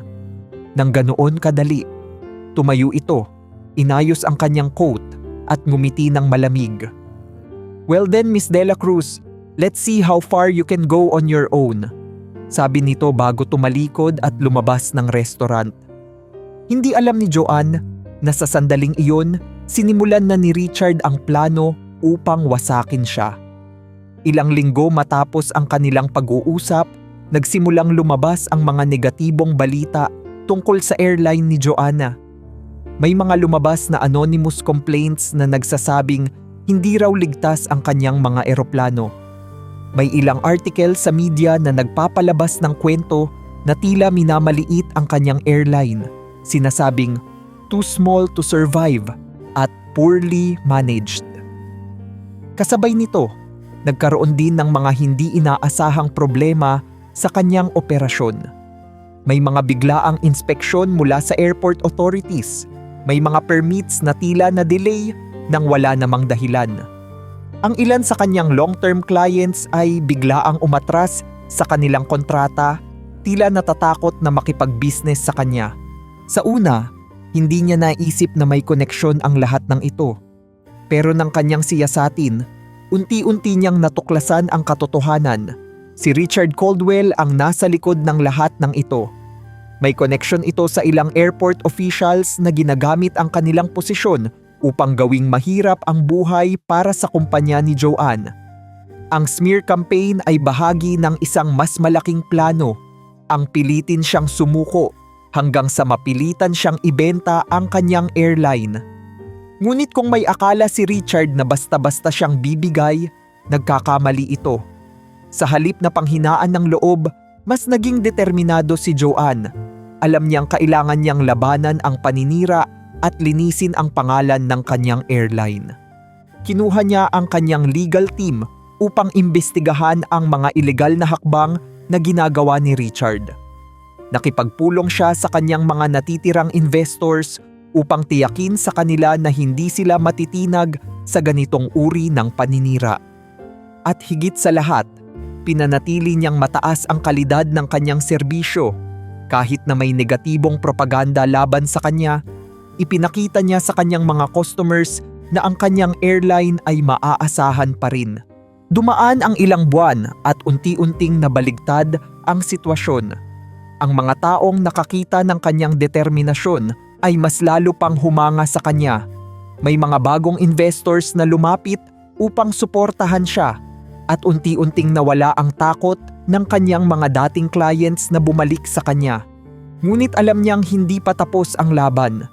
Nang ganoon kadali, tumayo ito, inayos ang kanyang coat at ngumiti ng malamig. "Well then, Miss De La Cruz, let's see how far you can go on your own," sabi nito bago tumalikod at lumabas ng restaurant. Hindi alam ni Joanne na sa sandaling iyon, sinimulan na ni Richard ang plano upang wasakin siya. Ilang linggo matapos ang kanilang pag-uusap, nagsimulang lumabas ang mga negatibong balita tungkol sa airline ni Joanne. May mga lumabas na anonymous complaints na nagsasabing hindi raw ligtas ang kanyang mga eroplano. May ilang article sa media na nagpapalabas ng kwento na tila minamaliit ang kanyang airline, sinasabing too small to survive at poorly managed. Kasabay nito, nagkaroon din ng mga hindi inaasahang problema sa kanyang operasyon. May mga biglaang inspeksyon mula sa airport authorities. May mga permits na tila na delay nang wala namang dahilan. Ang ilan sa kanyang long-term clients ay biglaang umatras sa kanilang kontrata, tila natatakot na makipag-business sa kanya. Sa una, hindi niya naisip na may koneksyon ang lahat ng ito. Pero nang kanyang siyasatin, unti-unti niyang natuklasan ang katotohanan. Si Richard Caldwell ang nasa likod ng lahat ng ito. May koneksyon ito sa ilang airport officials na ginagamit ang kanilang posisyon upang gawing mahirap ang buhay para sa kumpanya ni Joanne. Ang smear campaign ay bahagi ng isang mas malaking plano. Ang pilitin siyang sumuko hanggang sa mapilitan siyang ibenta ang kanyang airline. Ngunit kung may akala si Richard na basta-basta siyang bibigay, nagkakamali ito. Sa halip na panghinaan ng loob, mas naging determinado si Joanne. Alam niyang kailangan niyang labanan ang paninira at linisin ang pangalan ng kanyang airline. Kinuha niya ang kanyang legal team upang imbestigahan ang mga ilegal na hakbang na ginagawa ni Richard. Nakipagpulong siya sa kanyang mga natitirang investors upang tiyakin sa kanila na hindi sila matitinag sa ganitong uri ng paninira. At higit sa lahat, pinanatili niyang mataas ang kalidad ng kanyang serbisyo. Kahit na may negatibong propaganda laban sa kanya, ipinakita niya sa kanyang mga customers na ang kanyang airline ay maaasahan pa rin. Dumaan ang ilang buwan at unti-unting nabaligtad ang sitwasyon. Ang mga taong nakakita ng kanyang determinasyon ay mas lalo pang humanga sa kanya. May mga bagong investors na lumapit upang suportahan siya. At unti-unting nawala ang takot ng kanyang mga dating clients na bumalik sa kanya. Ngunit alam niyang hindi pa tapos ang laban.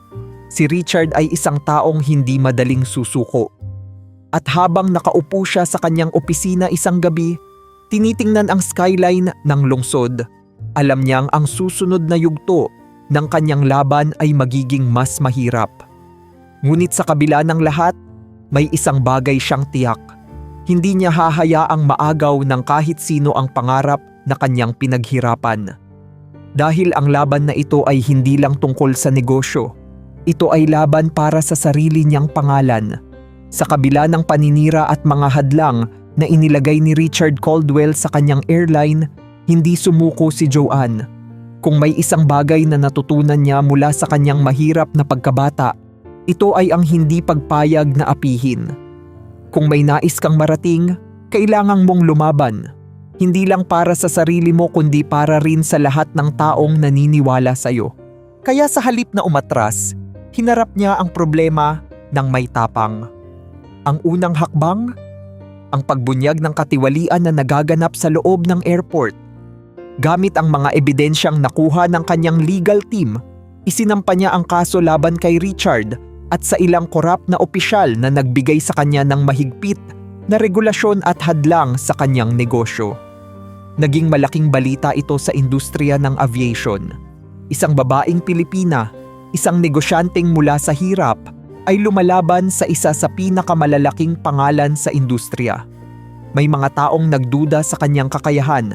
Si Richard ay isang taong hindi madaling susuko. At habang nakaupo siya sa kanyang opisina isang gabi, tinitingnan ang skyline ng lungsod. Alam niyang ang susunod na yugto ng kanyang laban ay magiging mas mahirap. Ngunit sa kabila ng lahat, may isang bagay siyang tiyak. Hindi niya hahayaang maagaw ng kahit sino ang pangarap na kanyang pinaghirapan. Dahil ang laban na ito ay hindi lang tungkol sa negosyo. Ito ay laban para sa sarili niyang pangalan. Sa kabila ng paninira at mga hadlang na inilagay ni Richard Caldwell sa kanyang airline, hindi sumuko si Joanne. Kung may isang bagay na natutunan niya mula sa kanyang mahirap na pagkabata, ito ay ang hindi pagpayag na apihin. Kung may nais kang marating, kailangan mong lumaban. Hindi lang para sa sarili mo kundi para rin sa lahat ng taong naniniwala sa iyo. Kaya sa halip na umatras, hinarap niya ang problema ng may tapang. Ang unang hakbang, ang pagbunyag ng katiwalian na nagaganap sa loob ng airport. Gamit ang mga ebidensyang nakuha ng kanyang legal team, isinampa niya ang kaso laban kay Richard at sa ilang korap na opisyal na nagbigay sa kanya ng mahigpit na regulasyon at hadlang sa kanyang negosyo. Naging malaking balita ito sa industriya ng aviation. Isang babaeng Pilipina, isang negosyanteng mula sa hirap, ay lumalaban sa isa sa pinakamalalaking pangalan sa industriya. May mga taong nagduda sa kanyang kakayahan.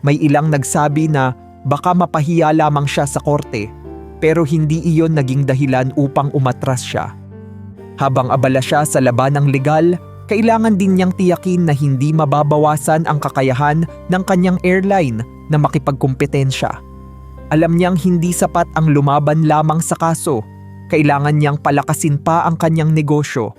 May ilang nagsabi na baka mapahiya lamang siya sa korte. Pero hindi iyon naging dahilan upang umatras siya. Habang abala siya sa labanang legal, kailangan din niyang tiyakin na hindi mababawasan ang kakayahan ng kanyang airline na makipagkumpetensya. Alam niyang hindi sapat ang lumaban lamang sa kaso, kailangan niyang palakasin pa ang kanyang negosyo.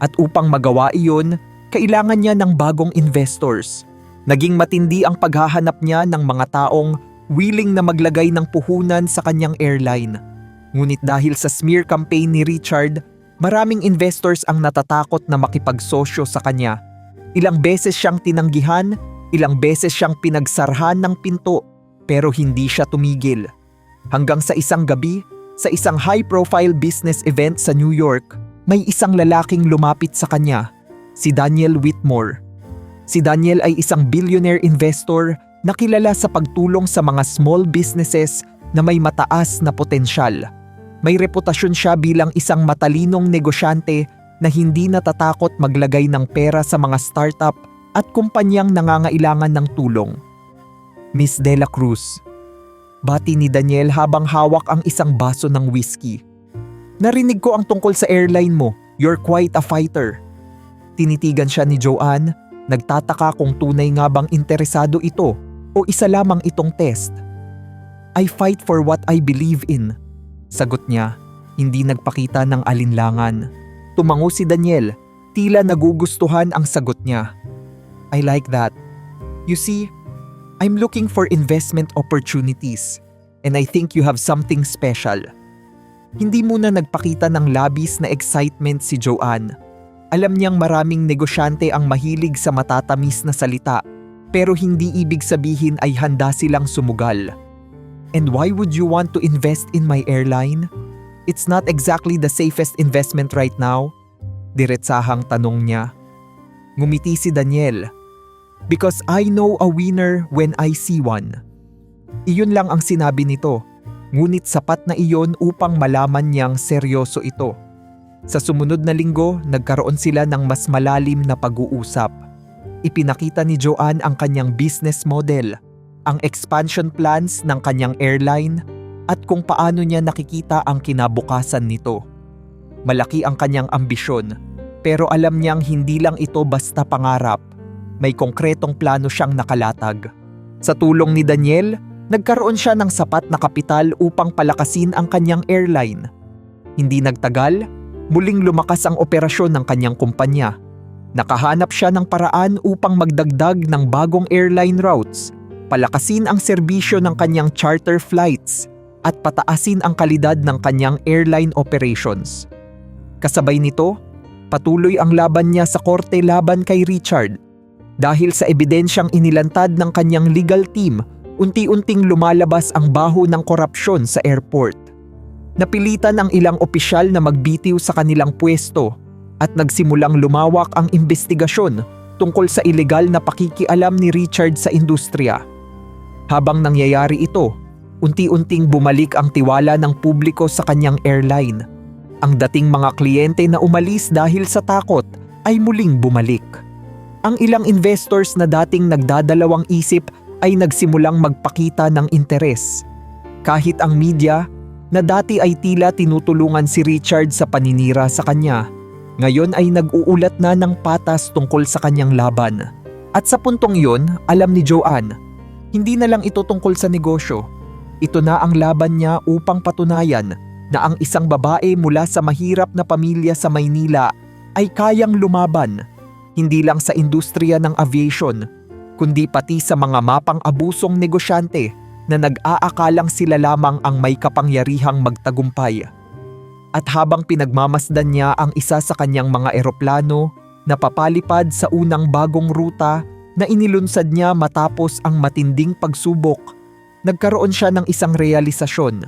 At upang magawa iyon, kailangan niya ng bagong investors. Naging matindi ang paghahanap niya ng mga taong willing na maglagay ng puhunan sa kanyang airline. Ngunit dahil sa smear campaign ni Richard, maraming investors ang natatakot na makipagsosyo sa kanya. Ilang beses siyang tinanggihan, ilang beses siyang pinagsarhan ng pinto, pero hindi siya tumigil. Hanggang sa isang gabi, sa isang high-profile business event sa New York, may isang lalaking lumapit sa kanya, si Daniel Whitmore. Si Daniel ay isang billionaire investor na kilala sa pagtulong sa mga small businesses na may mataas na potensyal. May reputasyon siya bilang isang matalinong negosyante na hindi natatakot maglagay ng pera sa mga startup at kumpanyang nangangailangan ng tulong. Miss De La Cruz, bati ni Daniel habang hawak ang isang baso ng whiskey. Narinig ko ang tungkol sa airline mo. You're quite a fighter. Tinitigan siya ni Joanne, nagtataka kung tunay nga bang interesado ito o isa lamang itong test. I fight for what I believe in. Sagot niya, hindi nagpakita ng alinlangan. Tumango si Daniel, tila nagugustuhan ang sagot niya. I like that. You see, I'm looking for investment opportunities and I think you have something special. Hindi muna nagpakita ng labis na excitement si Joanne. Alam niyang maraming negosyante ang mahilig sa matatamis na salita, pero hindi ibig sabihin ay handa silang sumugal. And why would you want to invest in my airline? It's not exactly the safest investment right now. Diretsahang tanong niya. Ngumiti si Daniel. Because I know a winner when I see one. Iyon lang ang sinabi nito, ngunit sapat na iyon upang malaman niyang seryoso ito. Sa sumunod na linggo, nagkaroon sila ng mas malalim na pag-uusap. Ipinakita ni Joanne ang kanyang business model, ang expansion plans ng kanyang airline, at kung paano niya nakikita ang kinabukasan nito. Malaki ang kanyang ambisyon, pero alam niyang hindi lang ito basta pangarap. May konkretong plano siyang nakalatag. Sa tulong ni Daniel, nagkaroon siya ng sapat na kapital upang palakasin ang kanyang airline. Hindi nagtagal, muling lumakas ang operasyon ng kanyang kumpanya. Nakahanap siya ng paraan upang magdagdag ng bagong airline routes, palakasin ang serbisyo ng kanyang charter flights, at pataasin ang kalidad ng kanyang airline operations. Kasabay nito, patuloy ang laban niya sa korte laban kay Richard. Dahil sa ebidensyang inilantad ng kanyang legal team, unti-unting lumalabas ang baho ng korupsyon sa airport. Napilitan ang ilang opisyal na magbitiw sa kanilang pwesto at nagsimulang lumawak ang investigasyon tungkol sa ilegal na pakikialam ni Richard sa industriya. Habang nangyayari ito, unti-unting bumalik ang tiwala ng publiko sa kanyang airline. Ang dating mga kliyente na umalis dahil sa takot ay muling bumalik. Ang ilang investors na dating nagdadalawang isip ay nagsimulang magpakita ng interes. Kahit ang media, na dati ay tila tinutulungan si Richard sa paninira sa kanya, ngayon ay nag-uulat na ng patas tungkol sa kanyang laban. At sa puntong yun, alam ni Joanne, hindi na lang ito tungkol sa negosyo. Ito na ang laban niya upang patunayan na ang isang babae mula sa mahirap na pamilya sa Maynila ay kayang lumaban, hindi lang sa industriya ng aviation, kundi pati sa mga mapang-abusong negosyante na nag-aakalang sila lamang ang may kapangyarihang magtagumpay. At habang pinagmamasdan niya ang isa sa kanyang mga eroplano na papalipad sa unang bagong ruta na inilunsad niya matapos ang matinding pagsubok, nagkaroon siya ng isang realisasyon.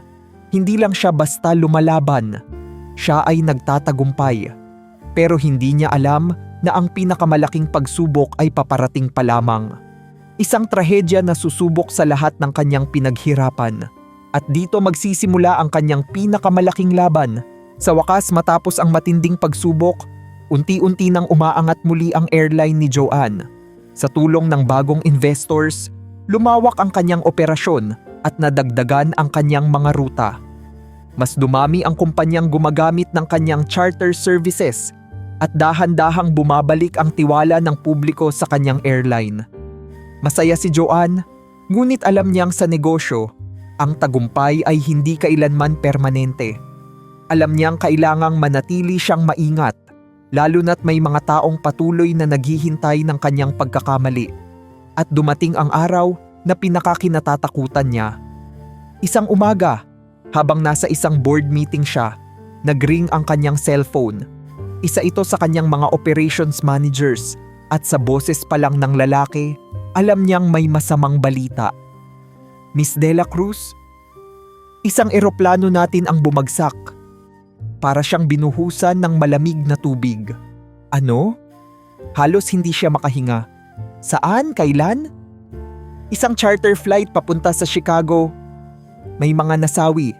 Hindi lang siya basta lumalaban, siya ay nagtatagumpay. Pero hindi niya alam na ang pinakamalaking pagsubok ay paparating pa lamang. Isang trahedya na susubok sa lahat ng kanyang pinaghirapan. At dito magsisimula ang kanyang pinakamalaking laban. Sa wakas, matapos ang matinding pagsubok, unti-unti nang umaangat muli ang airline ni Joanne. Sa tulong ng bagong investors, lumawak ang kanyang operasyon at nadagdagan ang kanyang mga ruta. Mas dumami ang kumpanyang gumagamit ng kanyang charter services at dahan-dahang bumabalik ang tiwala ng publiko sa kanyang airline. Masaya si Joanne, ngunit alam niyang sa negosyo, ang tagumpay ay hindi kailanman permanente. Alam niyang kailangang manatili siyang maingat, lalo na't may mga taong patuloy na naghihintay ng kanyang pagkakamali. At dumating ang araw na pinakakinatatakutan niya. Isang umaga, habang nasa isang board meeting siya, nag-ring ang kanyang cellphone. Isa ito sa kanyang mga operations managers at sa boses pa lang ng lalaki, alam niyang may masamang balita. Miss Dela Cruz, isang eroplano natin ang bumagsak. Para siyang binuhusan ng malamig na tubig. Ano? Halos hindi siya makahinga. Saan? Kailan? Isang charter flight papunta sa Chicago. May mga nasawi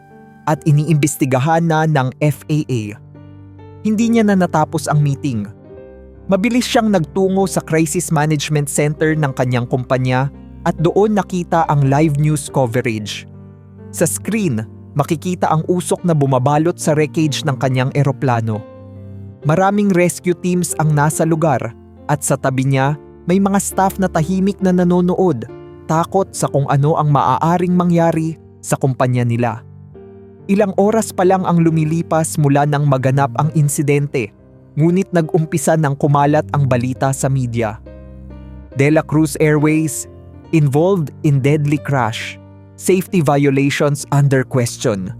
at iniimbestigahan na ng FAA. Hindi niya na natapos ang meeting. Mabilis siyang nagtungo sa crisis management center ng kanyang kumpanya at doon nakita ang live news coverage. Sa screen, makikita ang usok na bumabalot sa wreckage ng kanyang eroplano. Maraming rescue teams ang nasa lugar at sa tabi niya may mga staff na tahimik na nanonood, takot sa kung ano ang maaaring mangyari sa kumpanya nila. Ilang oras pa lang ang lumilipas mula nang maganap ang insidente, ngunit nag-umpisa ng kumalat ang balita sa media. Dela Cruz Airways involved in deadly crash. Safety violations under question.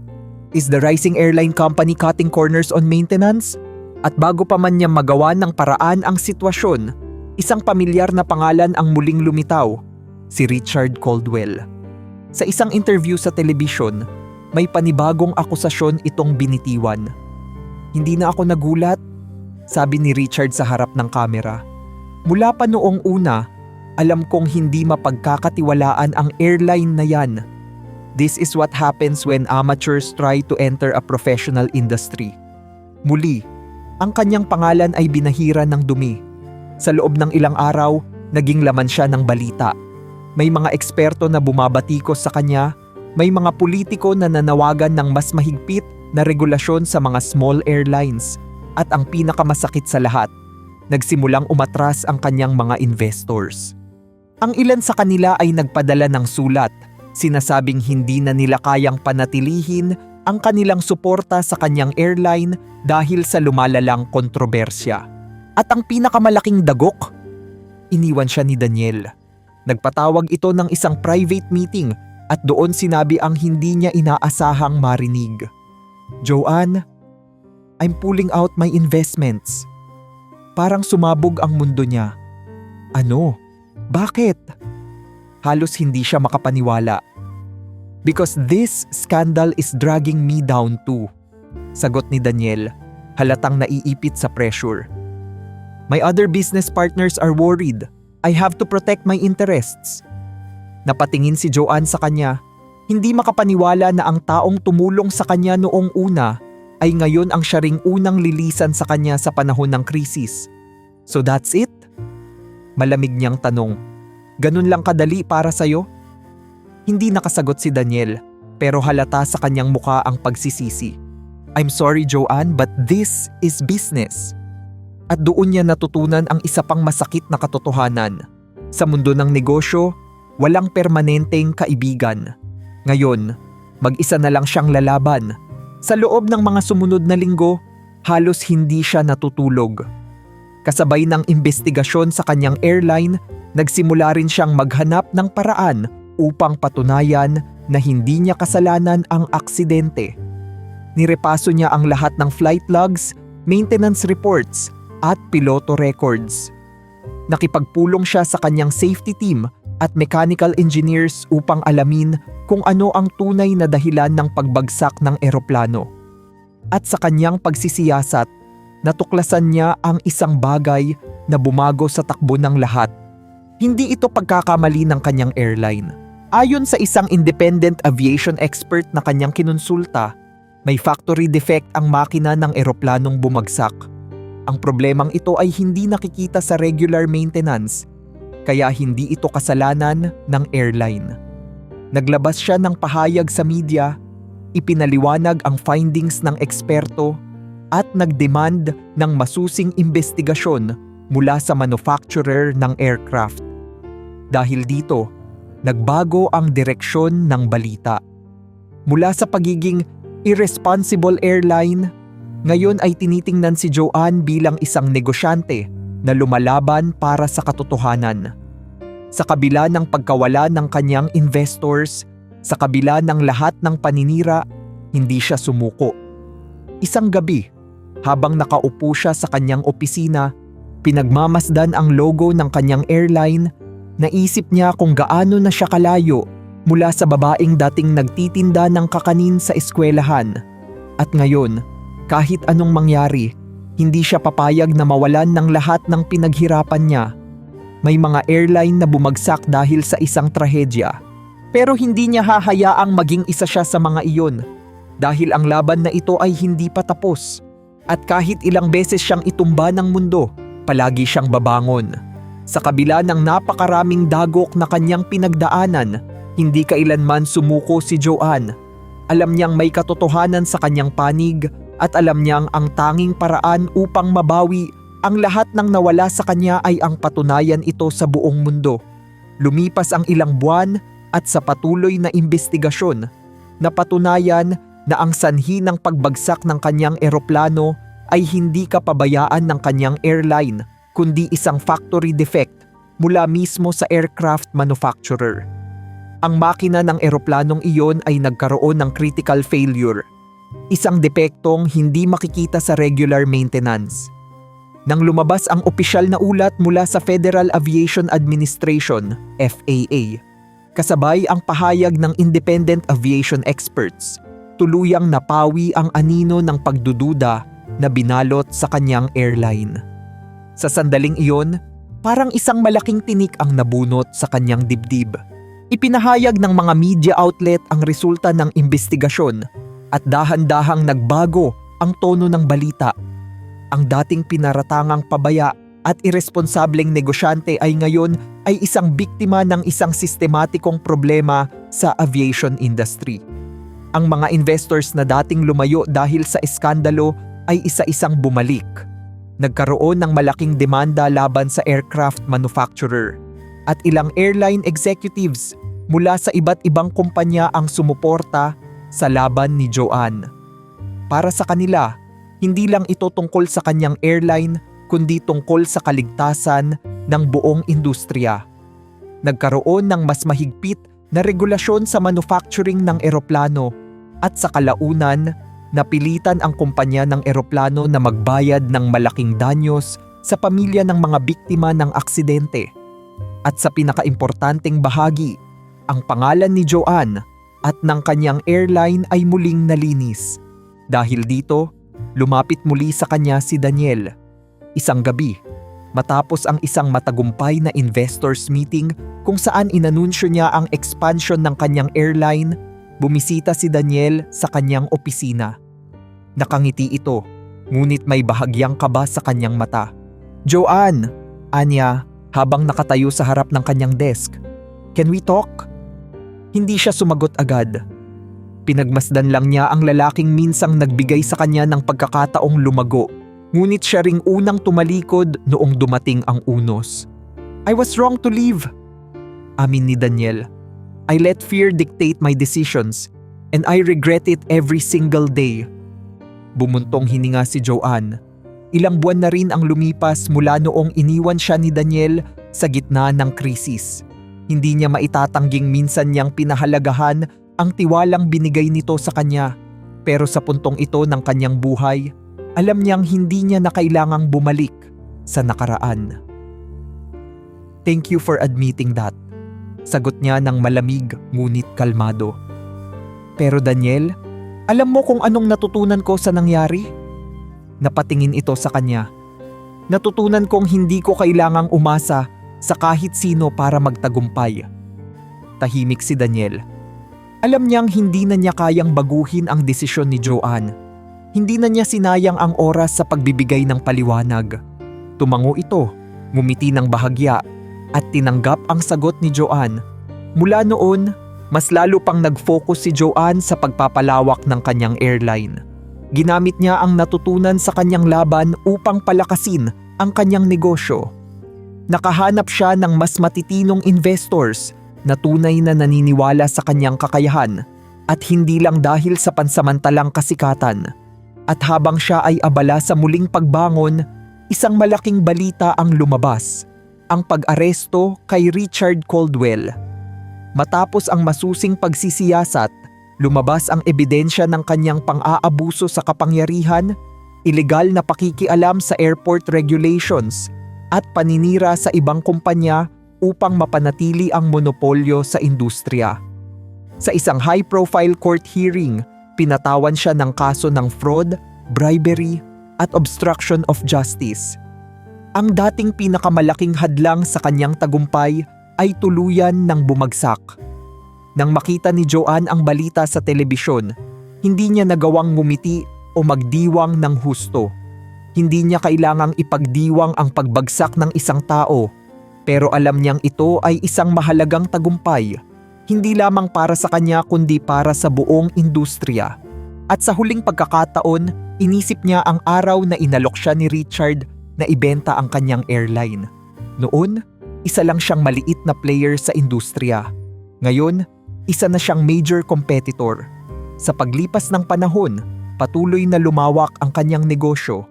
Is the rising airline company cutting corners on maintenance? At bago pa man niya magawa ng paraan ang sitwasyon, isang pamilyar na pangalan ang muling lumitaw, si Richard Caldwell. Sa isang interview sa telebisyon, may panibagong akusasyon itong binitiwan. Hindi na ako nagulat, sabi ni Richard sa harap ng kamera. Mula pa noong una, alam kong hindi mapagkakatiwalaan ang airline na yan. This is what happens when amateurs try to enter a professional industry. Muli, ang kanyang pangalan ay binahira ng dumi. Sa loob ng ilang araw, naging laman siya ng balita. May mga eksperto na bumabatikos sa kanya, may mga politiko na nanawagan ng mas mahigpit na regulasyon sa mga small airlines. At ang pinakamasakit sa lahat, nagsimulang umatras ang kanyang mga investors. Ang ilan sa kanila ay nagpadala ng sulat, sinasabing hindi na nila kayang panatilihin ang kanilang suporta sa kanyang airline dahil sa lumalalang kontrobersya. At ang pinakamalaking dagok, iniwan siya ni Daniel. Nagpatawag ito ng isang private meeting at doon sinabi ang hindi niya inaasahang marinig. Joanne, I'm pulling out my investments. Parang sumabog ang mundo niya. Ano? Bakit? Halos hindi siya makapaniwala. Because this scandal is dragging me down too, sagot ni Daniel, halatang naiipit sa pressure. My other business partners are worried. I have to protect my interests. Napatingin si Joanne sa kanya, hindi makapaniwala na ang taong tumulong sa kanya noong una ay ngayon ang siya ring unang lilisan sa kanya sa panahon ng krisis. So that's it? Malamig niyang tanong. Ganun lang kadali para sa'yo? Hindi nakasagot si Daniel, pero halata sa kanyang muka ang pagsisisi. I'm sorry Joanne, but this is business. At doon niya natutunan ang isa pang masakit na katotohanan. Sa mundo ng negosyo, walang permanenteng kaibigan. Ngayon, mag-isa na lang siyang lalaban. Sa loob ng mga sumunod na linggo, halos hindi siya natutulog. Kasabay ng investigasyon sa kanyang airline, nagsimula rin siyang maghanap ng paraan upang patunayan na hindi niya kasalanan ang aksidente. Nirepaso niya ang lahat ng flight logs, maintenance reports, at piloto records. Nakipagpulong siya sa kanyang safety team at mechanical engineers upang alamin kung ano ang tunay na dahilan ng pagbagsak ng eroplano. At sa kanyang pagsisiyasat, natuklasan niya ang isang bagay na bumago sa takbo ng lahat. Hindi ito pagkakamali ng kanyang airline. Ayon sa isang independent aviation expert na kanyang kinonsulta, may factory defect ang makina ng eroplanong bumagsak. Ang problemang ito ay hindi nakikita sa regular maintenance, kaya hindi ito kasalanan ng airline. Naglabas siya ng pahayag sa media, ipinaliwanag ang findings ng eksperto at nagdemand ng masusing investigasyon mula sa manufacturer ng aircraft. Dahil dito, nagbago ang direksyon ng balita. Mula sa pagiging irresponsible airline, ngayon ay tinitingnan si Joanne bilang isang negosyante na lumalaban para sa katotohanan. Sa kabila ng pagkawala ng kanyang investors, sa kabila ng lahat ng paninira, hindi siya sumuko. Isang gabi, habang nakaupo siya sa kanyang opisina, pinagmamasdan ang logo ng kanyang airline, naisip niya kung gaano na siya kalayo mula sa babaeng dating nagtitinda ng kakanin sa eskwelahan. At ngayon, kahit anong mangyari, hindi siya papayag na mawalan ng lahat ng pinaghirapan niya. May mga airline na bumagsak dahil sa isang trahedya. Pero hindi niya hahayaang maging isa siya sa mga iyon dahil ang laban na ito ay hindi pa tapos. At kahit ilang beses siyang itumba ng mundo, palagi siyang babangon. Sa kabila ng napakaraming dagok na kanyang pinagdaanan, hindi kailanman sumuko si Joanne. Alam niyang may katotohanan sa kanyang panig at alam niyang ang tanging paraan upang mabawi ang lahat ng nawala sa kanya ay ang patunayan ito sa buong mundo. Lumipas ang ilang buwan at sa patuloy na investigasyon, napatunayan na ang sanhi ng pagbagsak ng kanyang eroplano ay hindi kapabayaan ng kanyang airline kundi isang factory defect mula mismo sa aircraft manufacturer. Ang makina ng eroplanong iyon ay nagkaroon ng critical failure. Isang depektong hindi makikita sa regular maintenance. Nang lumabas ang opisyal na ulat mula sa Federal Aviation Administration, FAA, kasabay ang pahayag ng independent aviation experts, tuluyang napawi ang anino ng pagdududa na binalot sa kanyang airline. Sa sandaling iyon, parang isang malaking tinik ang nabunot sa kanyang dibdib. Ipinahayag ng mga media outlet ang resulta ng investigasyon at dahan-dahang nagbago ang tono ng balita. Ang dating pinaratangang pabaya at iresponsableng negosyante ay ngayon ay isang biktima ng isang sistematikong problema sa aviation industry. Ang mga investors na dating lumayo dahil sa eskandalo ay isa-isang bumalik. Nagkaroon ng malaking demanda laban sa aircraft manufacturer at ilang airline executives mula sa iba't ibang kumpanya ang sumuporta sa laban ni Joanne. Para sa kanila, hindi lang ito tungkol sa kanyang airline kundi tungkol sa kaligtasan ng buong industriya. Nagkaroon ng mas mahigpit na regulasyon sa manufacturing ng eroplano at sa kalaunan, napilitan ang kumpanya ng eroplano na magbayad ng malaking danyos sa pamilya ng mga biktima ng aksidente. At sa pinakaimportanteng bahagi, ang pangalan ni Joanne at ng kanyang airline ay muling nalinis. Dahil dito, lumapit muli sa kanya si Daniel. Isang gabi, matapos ang isang matagumpay na investors meeting kung saan inanunsyo niya ang expansion ng kanyang airline, bumisita si Daniel sa kanyang opisina. Nakangiti ito, ngunit may bahagyang kaba sa kanyang mata. "Joanne," anya habang nakatayo sa harap ng kanyang desk. "Can we talk?" Hindi siya sumagot agad. Pinagmasdan lang niya ang lalaking minsang nagbigay sa kanya ng pagkakataong lumago, ngunit siya ring unang tumalikod noong dumating ang unos. "I was wrong to leave," amin ni Daniel. "I let fear dictate my decisions, and I regret it every single day." Bumuntong hininga si Joanne. Ilang buwan na rin ang lumipas mula noong iniwan siya ni Daniel sa gitna ng krisis. Hindi niya maitatangging minsan niyang pinahalagahan ang tiwalang binigay nito sa kanya. Pero sa puntong ito ng kanyang buhay, alam niyang hindi niya na kailangang bumalik sa nakaraan. "Thank you for admitting that," sagot niya ng malamig ngunit kalmado. "Pero Daniel, alam mo kung anong natutunan ko sa nangyari?" Napatingin ito sa kanya. "Natutunan kong hindi ko kailangang umasa sa kahit sino para magtagumpay." Tahimik si Daniel. Alam niyang hindi na niya kayang baguhin ang desisyon ni Joanne. Hindi na niya sinayang ang oras sa pagbibigay ng paliwanag. Tumango ito, ngumiti ng bahagya, at tinanggap ang sagot ni Joanne. Mula noon, mas lalo pang nag-focus si Joanne sa pagpapalawak ng kanyang airline. Ginamit niya ang natutunan sa kanyang laban upang palakasin ang kanyang negosyo. Nakahanap siya ng mas matitinong investors na tunay na naniniwala sa kanyang kakayahan at hindi lang dahil sa pansamantalang kasikatan. At habang siya ay abala sa muling pagbangon, isang malaking balita ang lumabas, ang pag-aresto kay Richard Caldwell. Matapos ang masusing pagsisiyasat, lumabas ang ebidensya ng kanyang pang-aabuso sa kapangyarihan, ilegal na pakikialam sa airport regulations, at paninira sa ibang kumpanya upang mapanatili ang monopolyo sa industriya. Sa isang high-profile court hearing, pinatawan siya ng kaso ng fraud, bribery, at obstruction of justice. Ang dating pinakamalaking hadlang sa kanyang tagumpay ay tuluyan ng bumagsak. Nang makita ni Joanne ang balita sa telebisyon, hindi niya nagawang ngumiti o magdiwang ng husto. Hindi niya kailangang ipagdiwang ang pagbagsak ng isang tao, pero alam niyang ito ay isang mahalagang tagumpay, hindi lamang para sa kanya kundi para sa buong industriya. At sa huling pagkakataon, inisip niya ang araw na inalok siya ni Richard na ibenta ang kanyang airline. Noon, isa lang siyang maliit na player sa industriya. Ngayon, isa na siyang major competitor. Sa paglipas ng panahon, patuloy na lumawak ang kanyang negosyo.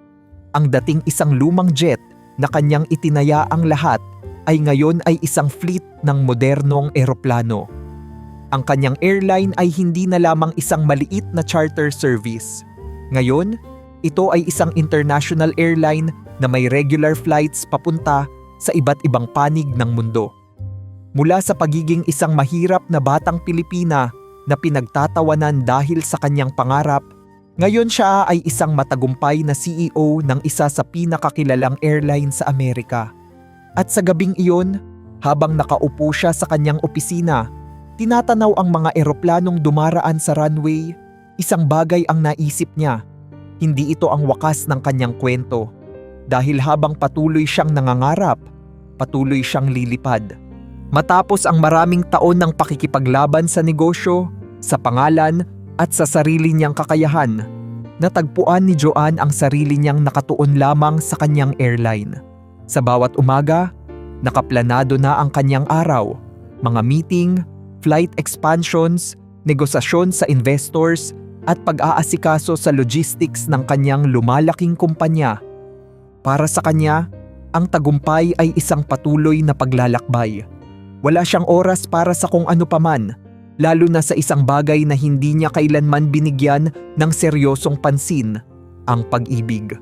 Ang dating isang lumang jet na kanyang itinaya ang lahat ay ngayon ay isang fleet ng modernong eroplano. Ang kanyang airline ay hindi na lamang isang maliit na charter service. Ngayon, ito ay isang international airline na may regular flights papunta sa iba't ibang panig ng mundo. Mula sa pagiging isang mahirap na batang Pilipina na pinagtatawanan dahil sa kanyang pangarap, ngayon siya ay isang matagumpay na CEO ng isa sa pinakakilalang airline sa Amerika. At sa gabing iyon, habang nakaupo siya sa kanyang opisina, tinatanaw ang mga eroplanong dumaraan sa runway, isang bagay ang naisip niya. Hindi ito ang wakas ng kanyang kwento. Dahil habang patuloy siyang nangangarap, patuloy siyang lilipad. Matapos ang maraming taon ng pakikipaglaban sa negosyo, sa pangalan at sa sarili niyang kakayahan, natagpuan ni Joanne ang sarili niyang nakatuon lamang sa kanyang airline. Sa bawat umaga, nakaplanado na ang kanyang araw, mga meeting, flight expansions, negosasyon sa investors at pag-aasikaso sa logistics ng kanyang lumalaking kumpanya. Para sa kanya, ang tagumpay ay isang patuloy na paglalakbay. Wala siyang oras para sa kung ano paman, lalo na sa isang bagay na hindi niya kailanman binigyan ng seryosong pansin, ang pag-ibig.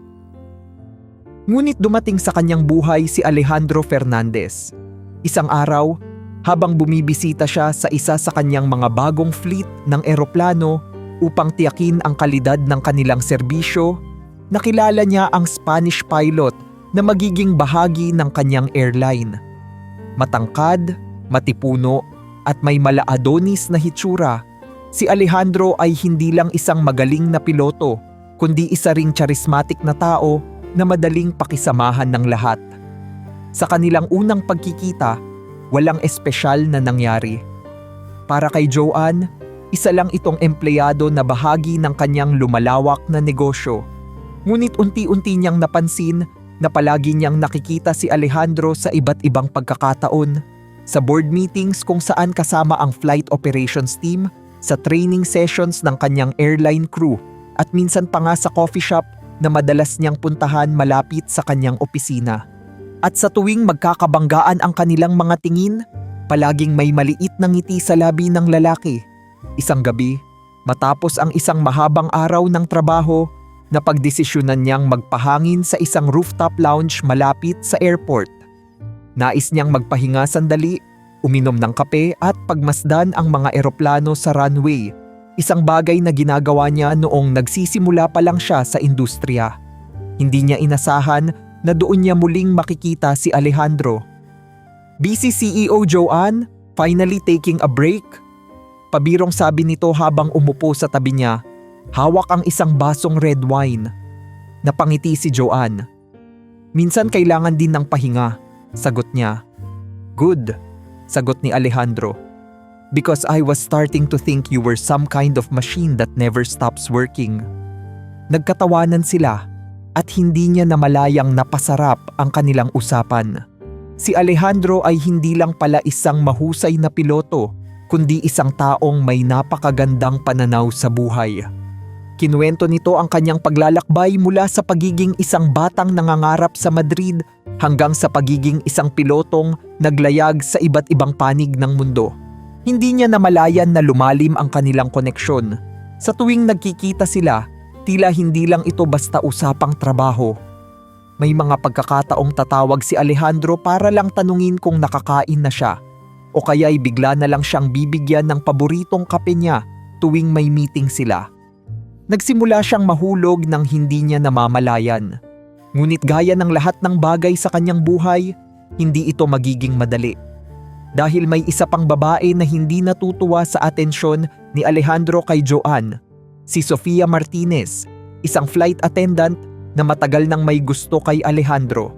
Ngunit dumating sa kanyang buhay si Alejandro Fernandez. Isang araw, habang bumibisita siya sa isa sa kanyang mga bagong fleet ng eroplano upang tiyakin ang kalidad ng kanilang serbisyo, nakilala niya ang Spanish pilot na magiging bahagi ng kanyang airline. Matangkad, matipuno, at may mala-Adonis na hitsura, si Alejandro ay hindi lang isang magaling na piloto, kundi isa ring charismatic na tao na madaling pakisamahan ng lahat. Sa kanilang unang pagkikita, walang espesyal na nangyari. Para kay Joanne, isa lang itong empleyado na bahagi ng kanyang lumalawak na negosyo. Ngunit unti-unti niyang napansin na palagi niyang nakikita si Alejandro sa iba't ibang pagkakataon, sa board meetings kung saan kasama ang flight operations team, sa training sessions ng kanyang airline crew, at minsan pa nga sa coffee shop na madalas niyang puntahan malapit sa kanyang opisina. At sa tuwing magkakabanggaan ang kanilang mga tingin, palaging may maliit na ngiti sa labi ng lalaki. Isang gabi, matapos ang isang mahabang araw ng trabaho, napagdesisyonan niyang magpahangin sa isang rooftop lounge malapit sa airport. Nais niyang magpahinga sandali, uminom ng kape at pagmasdan ang mga eroplano sa runway. Isang bagay na ginagawa niya noong nagsisimula pa lang siya sa industriya. Hindi niya inasahan na doon niya muling makikita si Alejandro. Busy CEO Joanne, finally taking a break? Pabirong sabi nito habang umupo sa tabi niya, hawak ang isang basong red wine. Napangiti si Joanne. Minsan kailangan din ng pahinga, sagot niya. Good, sagot ni Alejandro. Because I was starting to think you were some kind of machine that never stops working. Nagkatawanan sila at hindi niya namalayang napasarap ang kanilang usapan. Si Alejandro ay hindi lang pala isang mahusay na piloto, kundi isang taong may napakagandang pananaw sa buhay. Kinuwento nito ang kanyang paglalakbay mula sa pagiging isang batang nangangarap sa Madrid hanggang sa pagiging isang pilotong naglayag sa iba't ibang panig ng mundo. Hindi niya namalayan na lumalim ang kanilang koneksyon. Sa tuwing nagkikita sila, tila hindi lang ito basta usapang trabaho. May mga pagkakataong tatawag si Alejandro para lang tanungin kung nakakain na siya, o kaya'y bigla na lang siyang bibigyan ng paboritong kape niya tuwing may meeting sila. Nagsimula siyang mahulog nang hindi niya namamalayan. Ngunit gaya ng lahat ng bagay sa kanyang buhay, hindi ito magiging madali. Dahil may isa pang babae na hindi natutuwa sa atensyon ni Alejandro kay Joanne, si Sofia Martinez, isang flight attendant na matagal nang may gusto kay Alejandro.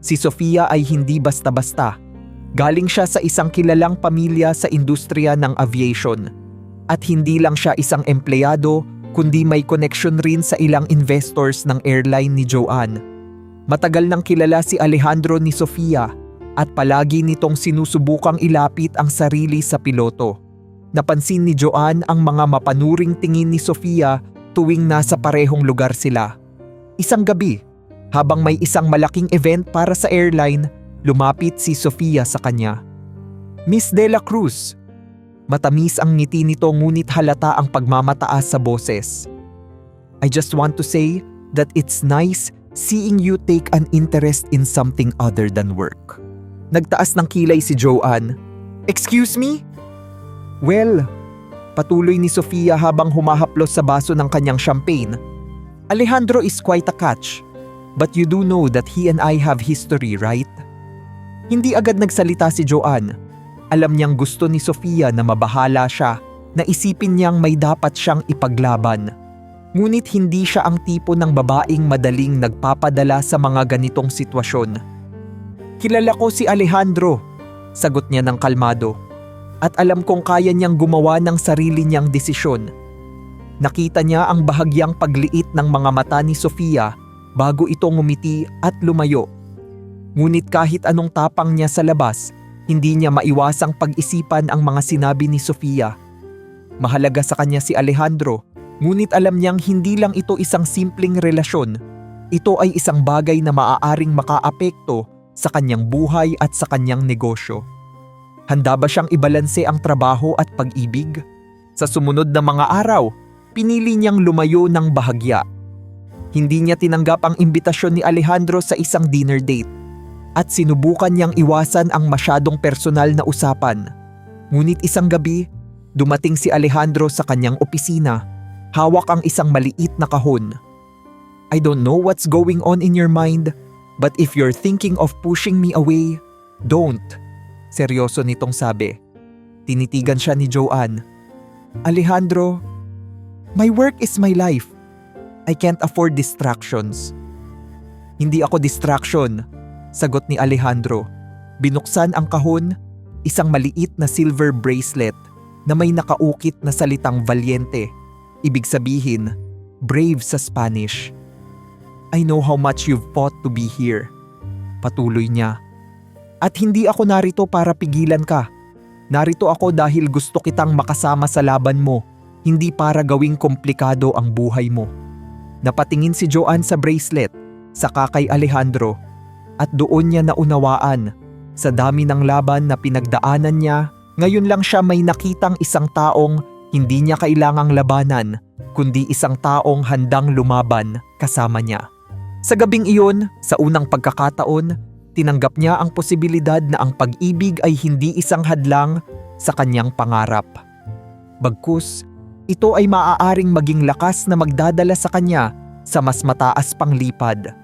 Si Sofia ay hindi basta-basta. Galing siya sa isang kilalang pamilya sa industriya ng aviation. At hindi lang siya isang empleyado, kundi may connection rin sa ilang investors ng airline ni Joanne. Matagal nang kilala si Alejandro ni Sofia at palagi nitong sinusubukang ilapit ang sarili sa piloto. Napansin ni Joanne ang mga mapanuring tingin ni Sofia tuwing nasa parehong lugar sila. Isang gabi, habang may isang malaking event para sa airline, lumapit si Sofia sa kanya. Miss De La Cruz. Matamis ang ngiti nito ngunit halata ang pagmamataas sa boses. I just want to say that it's nice seeing you take an interest in something other than work. Nagtaas ng kilay si Joanne. Excuse me? Well, patuloy ni Sofia habang humahaplos sa baso ng kanyang champagne. Alejandro is quite a catch, but you do know that he and I have history, right? Hindi agad nagsalita si Joanne. Alam niyang gusto ni Sofia na mabahala siya, na isipin niyang may dapat siyang ipaglaban. Ngunit hindi siya ang tipo ng babaeng madaling nagpapadala sa mga ganitong sitwasyon. Kilala ko si Alejandro, sagot niya ng kalmado. At alam kong kaya niyang gumawa ng sarili niyang desisyon. Nakita niya ang bahagyang pagliit ng mga mata ni Sofia bago ito ngumiti at lumayo. Ngunit kahit anong tapang niya sa labas, hindi niya maiwasang pag-isipan ang mga sinabi ni Sofia. Mahalaga sa kanya si Alejandro, ngunit alam niyang hindi lang ito isang simpleng relasyon. Ito ay isang bagay na maaaring makaapekto sa kanyang buhay at sa kanyang negosyo. Handa ba siyang ibalanse ang trabaho at pag-ibig? Sa sumunod na mga araw, pinili niyang lumayo ng bahagya. Hindi niya tinanggap ang imbitasyon ni Alejandro sa isang dinner date. at sinubukan niyang iwasan ang masyadong personal na usapan. Ngunit isang gabi, dumating si Alejandro sa kanyang opisina. Hawak ang isang maliit na kahon. "I don't know what's going on in your mind, but if you're thinking of pushing me away, don't." Seryoso nitong sabi. Tinitigan siya ni Joanne. "Alejandro, my work is my life. I can't afford distractions." "Hindi ako distraction," sagot ni Alejandro. Binuksan ang kahon, isang maliit na silver bracelet na may nakaukit na salitang valiente. Ibig sabihin, brave sa Spanish. "I know how much you've fought to be here." Patuloy niya. "At hindi ako narito para pigilan ka. Narito ako dahil gusto kitang makasama sa laban mo, hindi para gawing komplikado ang buhay mo." Napatingin si Joanne sa bracelet, saka kay Alejandro, at doon niya naunawaan, sa dami ng laban na pinagdaanan niya, ngayon lang siya may nakitang isang taong hindi niya kailangang labanan, kundi isang taong handang lumaban kasama niya. Sa gabing iyon, sa unang pagkakataon, tinanggap niya ang posibilidad na ang pag-ibig ay hindi isang hadlang sa kanyang pangarap. Bagkus, ito ay maaaring maging lakas na magdadala sa kanya sa mas mataas pang lipad.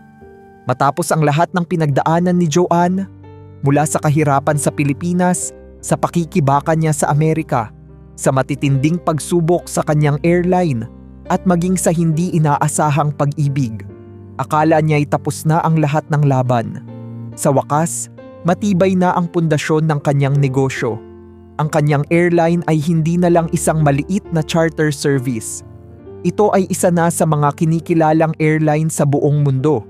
Matapos ang lahat ng pinagdaanan ni Joanne, mula sa kahirapan sa Pilipinas, sa pakikibaka niya sa Amerika, sa matitinding pagsubok sa kanyang airline, at maging sa hindi inaasahang pag-ibig, akala niya'y tapos na ang lahat ng laban. Sa wakas, matibay na ang pundasyon ng kanyang negosyo. Ang kanyang airline ay hindi na lang isang maliit na charter service. Ito ay isa na sa mga kinikilalang airline sa buong mundo.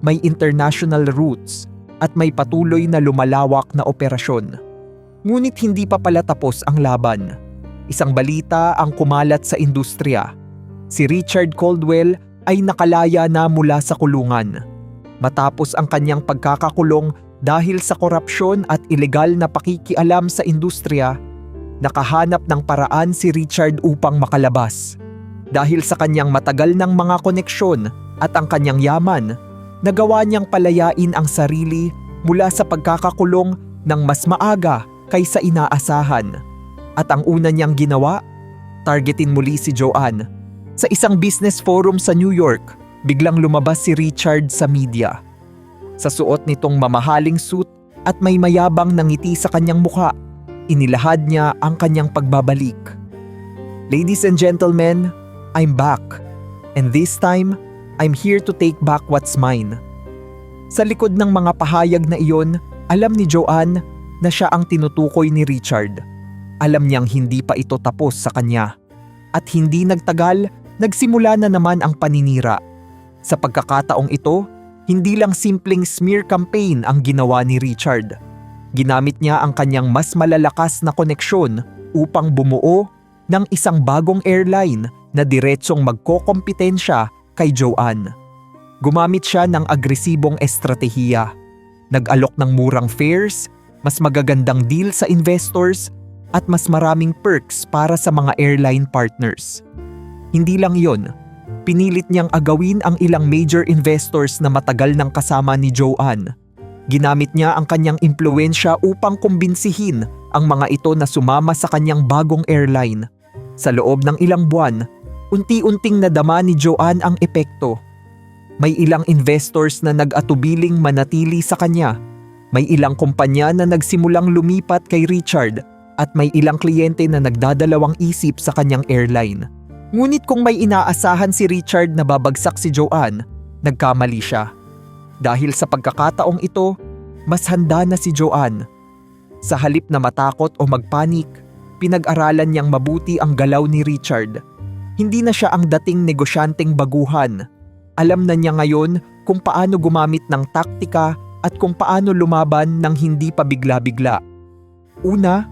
May international routes at may patuloy na lumalawak na operasyon. Ngunit hindi pa pala tapos ang laban. Isang balita ang kumalat sa industriya. Si Richard Caldwell ay nakalaya na mula sa kulungan. Matapos ang kanyang pagkakakulong dahil sa korupsyon at ilegal na pakikialam sa industriya, nakahanap ng paraan si Richard upang makalabas. Dahil sa kanyang matagal ng mga koneksyon at ang kanyang yaman, nagawa niyang palayain ang sarili mula sa pagkakakulong ng mas maaga kaysa inaasahan. At ang una niyang ginawa, targetin muli si Joanne. Sa isang business forum sa New York, biglang lumabas si Richard sa media. Sa suot nitong mamahaling suit at may mayabang na ngiti sa kanyang mukha, inilahad niya ang kanyang pagbabalik. "Ladies and gentlemen, I'm back. And this time, I'm here to take back what's mine." Sa likod ng mga pahayag na iyon, alam ni Joanne na siya ang tinutukoy ni Richard. Alam niyang hindi pa ito tapos sa kanya. At hindi nagtagal, nagsimula na naman ang paninira. Sa pagkakataong ito, hindi lang simpleng smear campaign ang ginawa ni Richard. Ginamit niya ang kanyang mas malalakas na koneksyon upang bumuo ng isang bagong airline na diretsong magkokompetensya kay Joanne. Gumamit siya ng agresibong estratehiya. Nag-alok ng murang fares, mas magagandang deal sa investors, at mas maraming perks para sa mga airline partners. Hindi lang yon, pinilit niyang agawin ang ilang major investors na matagal nang kasama ni Joanne. Ginamit niya ang kanyang impluwensya upang kumbinsihin ang mga ito na sumama sa kanyang bagong airline. Sa loob ng ilang buwan, unti-unting nadama ni Joanne ang epekto. May ilang investors na nag-atubiling manatili sa kanya. May ilang kumpanya na nagsimulang lumipat kay Richard at may ilang kliyente na nagdadalawang isip sa kanyang airline. Ngunit kung may inaasahan si Richard na babagsak si Joanne, nagkamali siya. Dahil sa pagkakataong ito, mas handa na si Joanne. Sa halip na matakot o magpanik, pinag-aralan niyang mabuti ang galaw ni Richard. Hindi na siya ang dating negosyanteng baguhan. Alam na niya ngayon kung paano gumamit ng taktika at kung paano lumaban ng hindi pa bigla-bigla. Una,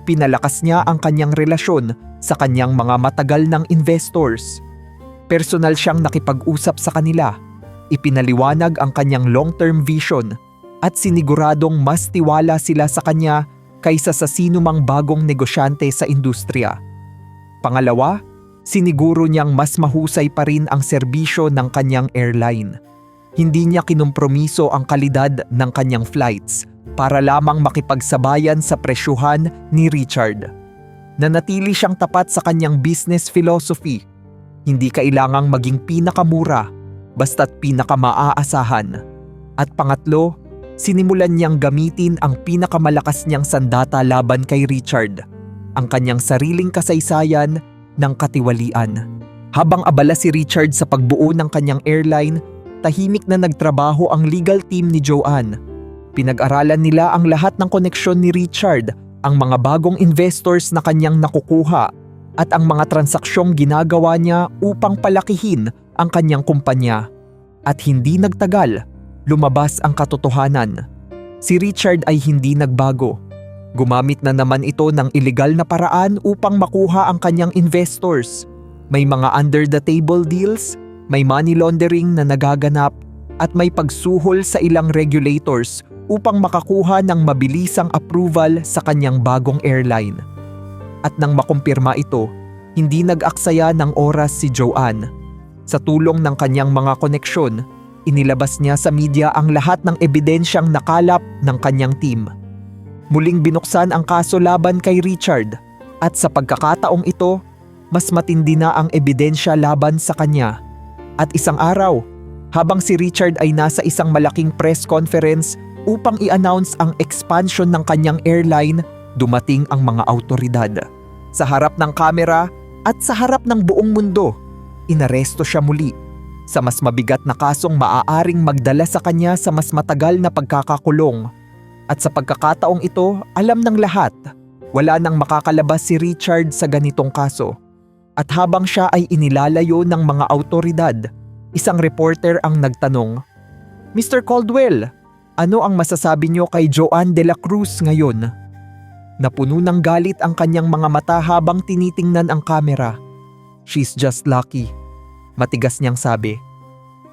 pinalakas niya ang kanyang relasyon sa kanyang mga matagal ng investors. Personal siyang nakipag-usap sa kanila. Ipinaliwanag ang kanyang long-term vision at siniguradong mas tiwala sila sa kanya kaysa sa sinumang bagong negosyante sa industriya. Pangalawa, siniguro niyang mas mahusay pa rin ang serbisyo ng kanyang airline. Hindi niya kinompromiso ang kalidad ng kanyang flights para lamang makipagsabayan sa presyuhan ni Richard. Nanatili siyang tapat sa kanyang business philosophy. Hindi kailangang maging pinakamura, basta't pinakamaaasahan. At pangatlo, sinimulan niyang gamitin ang pinakamalakas niyang sandata laban kay Richard, ang kanyang sariling kasaysayan ng katiwalian. Habang abala si Richard sa pagbuo ng kanyang airline, tahimik na nagtrabaho ang legal team ni Joanne. Pinag-aralan nila ang lahat ng koneksyon ni Richard, ang mga bagong investors na kanyang nakukuha, at ang mga transaksyong ginagawa niya upang palakihin ang kanyang kumpanya. At hindi nagtagal, lumabas ang katotohanan. Si Richard ay hindi nagbago. Gumamit na naman ito ng ilegal na paraan upang makuha ang kanyang investors. May mga under-the-table deals, may money laundering na nagaganap, at may pagsuhol sa ilang regulators upang makakuha ng mabilisang approval sa kanyang bagong airline. At nang makumpirma ito, hindi nag-aksaya ng oras si Joanne. Sa tulong ng kanyang mga koneksyon, inilabas niya sa media ang lahat ng ebidensyang nakalap ng kanyang team. Muling binuksan ang kaso laban kay Richard, at sa pagkakataong ito, mas matindi na ang ebidensya laban sa kanya. At isang araw, habang si Richard ay nasa isang malaking press conference upang i-announce ang expansion ng kanyang airline, dumating ang mga awtoridad. Sa harap ng kamera at sa harap ng buong mundo, inaresto siya muli sa mas mabigat na kasong maaaring magdala sa kanya sa mas matagal na pagkakakulong. At sa pagkakataong ito, alam ng lahat, wala nang makakalabas si Richard sa ganitong kaso. At habang siya ay inilalayo ng mga awtoridad, isang reporter ang nagtanong, "Mr. Caldwell, ano ang masasabi niyo kay Joanne de la Cruz ngayon?" Napuno ng galit ang kanyang mga mata habang tinitingnan ang kamera. "She's just lucky," matigas niyang sabi.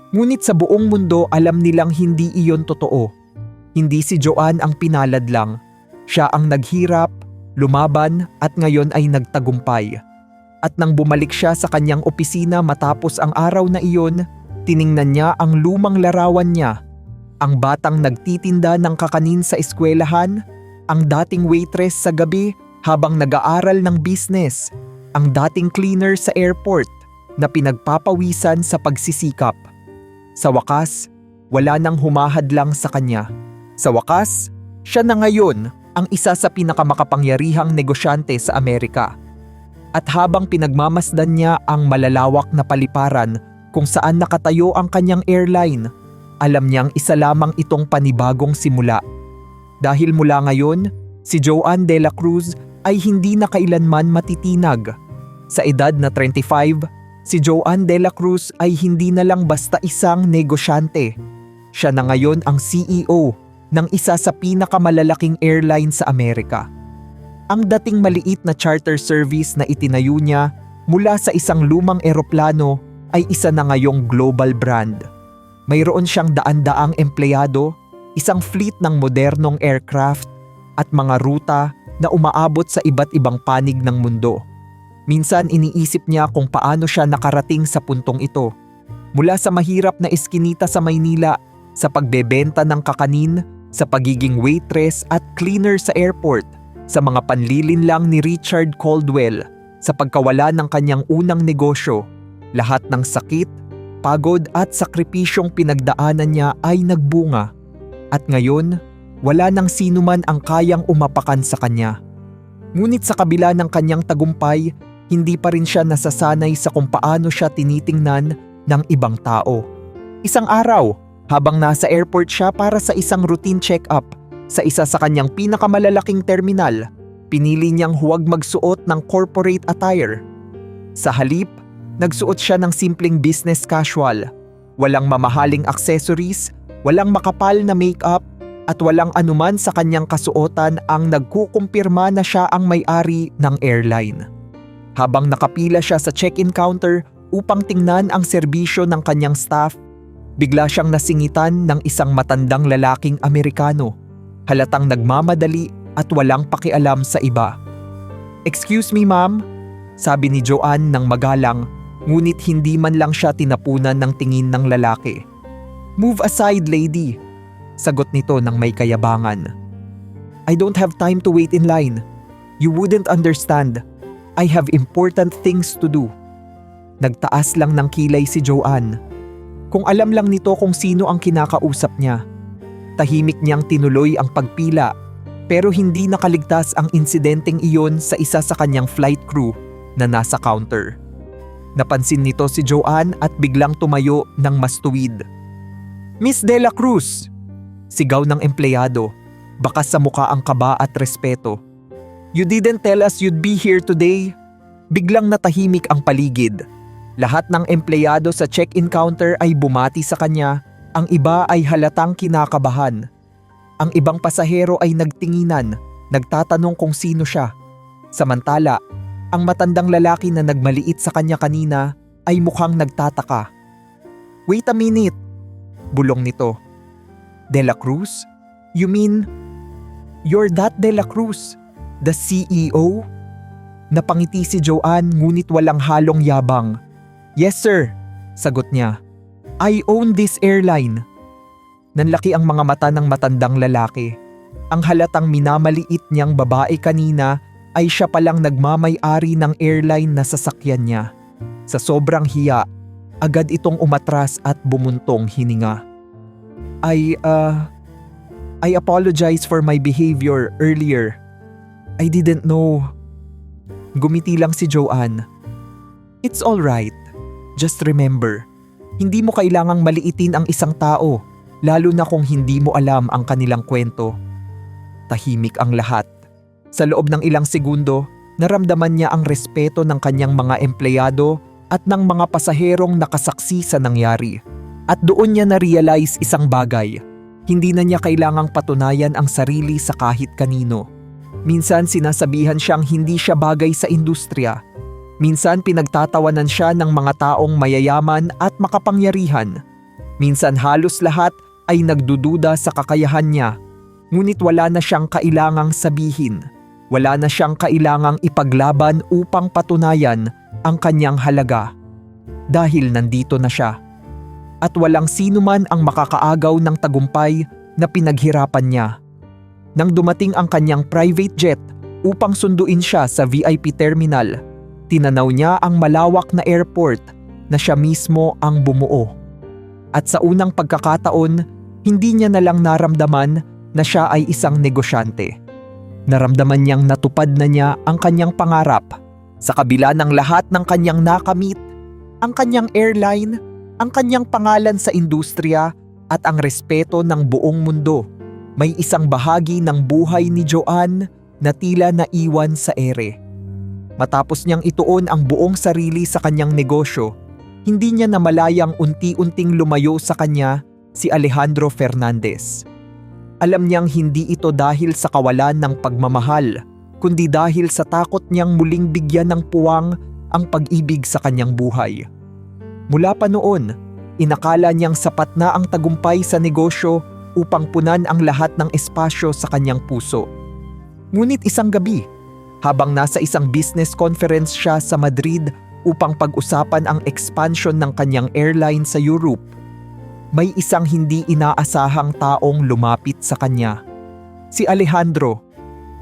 Ngunit sa buong mundo alam nilang hindi iyon totoo. Hindi si Joanne ang pinalad lang. Siya ang naghirap, lumaban at ngayon ay nagtagumpay. At nang bumalik siya sa kanyang opisina matapos ang araw na iyon, tiningnan niya ang lumang larawan niya. Ang batang nagtitinda ng kakanin sa eskwelahan, ang dating waitress sa gabi habang nag-aaral ng business, ang dating cleaner sa airport na pinagpapawisan sa pagsisikap. Sa wakas, wala nang humahadlang sa kanya. Sa wakas, siya na ngayon ang isa sa pinakamakapangyarihang negosyante sa Amerika. At habang pinagmamasdan niya ang malalawak na paliparan kung saan nakatayo ang kanyang airline, alam niyang isa lamang itong panibagong simula. Dahil mula ngayon, si Joanne de la Cruz ay hindi na kailanman matitinag. Sa edad na 35, si Joanne de la Cruz ay hindi na lang basta isang negosyante. Siya na ngayon ang CEO ng isa sa pinakamalalaking airline sa Amerika. Ang dating maliit na charter service na itinayo niya mula sa isang lumang eroplano ay isa na ngayong global brand. Mayroon siyang daan-daang empleyado, isang fleet ng modernong aircraft at mga ruta na umaabot sa iba't ibang panig ng mundo. Minsan iniisip niya kung paano siya nakarating sa puntong ito. Mula sa mahirap na eskinita sa Maynila, sa pagbebenta ng kakanin, sa pagiging waitress at cleaner sa airport, sa mga panlilinlang ni Richard Caldwell, sa pagkawala ng kanyang unang negosyo, lahat ng sakit, pagod at sakripisyong pinagdaanan niya ay nagbunga. At ngayon, wala nang sinuman ang kayang umapakan sa kanya. Ngunit sa kabila ng kanyang tagumpay, hindi pa rin siya nasasanay sa kung paano siya tinitingnan ng ibang tao. Isang araw, habang nasa airport siya para sa isang routine check-up, sa isa sa kanyang pinakamalalaking terminal, pinili niyang huwag magsuot ng corporate attire. Sa halip, nagsuot siya ng simpleng business casual. Walang mamahaling accessories, walang makapal na makeup, at walang anuman sa kanyang kasuotan ang nagkukumpirma na siya ang may-ari ng airline. Habang nakapila siya sa check-in counter upang tingnan ang serbisyo ng kanyang staff, bigla siyang nasingitan ng isang matandang lalaking Amerikano. Halatang nagmamadali at walang pakialam sa iba. "Excuse me, ma'am," sabi ni Joanne ng magalang, ngunit hindi man lang siya tinapunan ng tingin ng lalaki. "Move aside, lady," sagot nito ng may kayabangan. "I don't have time to wait in line. You wouldn't understand. I have important things to do." Nagtaas lang ng kilay si Joanne. Kung alam lang nito kung sino ang kinakausap niya. Tahimik niyang tinuloy ang pagpila, pero hindi nakaligtas ang insidenteng iyon sa isa sa kanyang flight crew na nasa counter. Napansin nito si Joanne at biglang tumayo ng mas tuwid. "Miss De La Cruz!" Sigaw ng empleyado, bakas sa mukha ang kaba at respeto. "You didn't tell us you'd be here today." Biglang natahimik ang paligid. Lahat ng empleyado sa check-in counter ay bumati sa kanya, ang iba ay halatang kinakabahan. Ang ibang pasahero ay nagtinginan, nagtatanong kung sino siya. Samantala, ang matandang lalaki na nagmaliit sa kanya kanina ay mukhang nagtataka. "Wait a minute," bulong nito. "De La Cruz? You mean, you're that De La Cruz, the CEO?" Napangiti si Joanne ngunit walang halong yabang. "Yes sir," sagot niya. "I own this airline." Nanlaki ang mga mata ng matandang lalaki. Ang halatang minamaliit niyang babae kanina ay siya palang nagmamay-ari ng airline na sasakyan niya. Sa sobrang hiya, agad itong umatras at bumuntong hininga. I apologize for my behavior earlier. I didn't know." Gumiti lang si Joanne. "It's all right. Just remember, hindi mo kailangang maliitin ang isang tao, lalo na kung hindi mo alam ang kanilang kwento." Tahimik ang lahat. Sa loob ng ilang segundo, naramdaman niya ang respeto ng kanyang mga empleyado at ng mga pasaherong nakasaksi sa nangyari. At doon niya na-realize isang bagay. Hindi na niya kailangang patunayan ang sarili sa kahit kanino. Minsan sinasabihan siyang hindi siya bagay sa industriya. Minsan pinagtatawanan siya ng mga taong mayayaman at makapangyarihan. Minsan halos lahat ay nagdududa sa kakayahan niya. Ngunit wala na siyang kailangang sabihin. Wala na siyang kailangang ipaglaban upang patunayan ang kanyang halaga. Dahil nandito na siya. At walang sino man ang makakaagaw ng tagumpay na pinaghirapan niya. Nang dumating ang kanyang private jet upang sunduin siya sa VIP terminal, tinanaw niya ang malawak na airport na siya mismo ang bumuo. At sa unang pagkakataon, hindi niya na lang naramdaman na siya ay isang negosyante. Naramdaman niyang natupad na niya ang kanyang pangarap. Sa kabila ng lahat ng kanyang nakamit, ang kanyang airline, ang kanyang pangalan sa industriya at ang respeto ng buong mundo, may isang bahagi ng buhay ni Joanne na tila naiwan sa ere. Matapos niyang ituon ang buong sarili sa kanyang negosyo, hindi niya namalayang unti-unting lumayo sa kanya si Alejandro Fernandez. Alam niyang hindi ito dahil sa kawalan ng pagmamahal, kundi dahil sa takot niyang muling bigyan ng puwang ang pag-ibig sa kanyang buhay. Mula pa noon, inakala niyang sapat na ang tagumpay sa negosyo upang punan ang lahat ng espasyo sa kanyang puso. Ngunit isang gabi, habang nasa isang business conference siya sa Madrid upang pag-usapan ang expansion ng kanyang airline sa Europe, may isang hindi inaasahang taong lumapit sa kanya. Si Alejandro.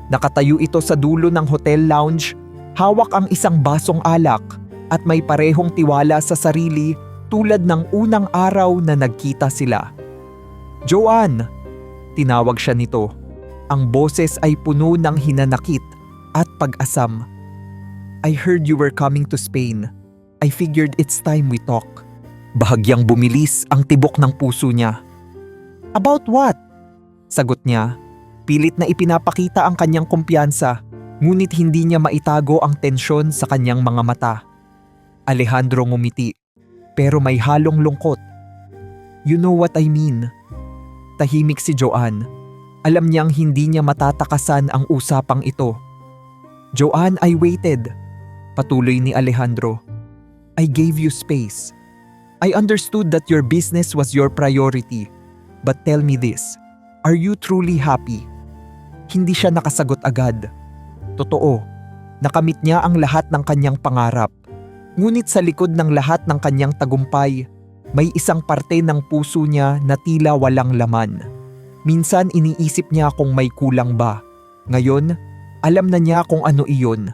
Nakatayo ito sa dulo ng hotel lounge, hawak ang isang basong alak at may parehong tiwala sa sarili tulad ng unang araw na nagkita sila. "Joanne!" Tinawag siya nito. Ang boses ay puno ng hinanakit at pag-asam. "I heard you were coming to Spain. I figured it's time we talk." Bahagyang bumilis ang tibok ng puso niya. "About what?" Sagot niya. Pilit na ipinapakita ang kanyang kumpiyansa, ngunit hindi niya maitago ang tensyon sa kanyang mga mata. Alejandro ngumiti, pero may halong lungkot. "You know what I mean." Tahimik si Joanne. Alam niyang hindi niya matatakasan ang usapang ito. "Joanne, I waited." Patuloy ni Alejandro. "I gave you space. I understood that your business was your priority. But tell me this, are you truly happy?" Hindi siya nakasagot agad. Totoo, nakamit niya ang lahat ng kanyang pangarap. Ngunit sa likod ng lahat ng kanyang tagumpay, May isang parte ng puso niya na tila walang laman. Minsan iniisip niya kung may kulang ba. Ngayon, alam na niya kung ano iyon.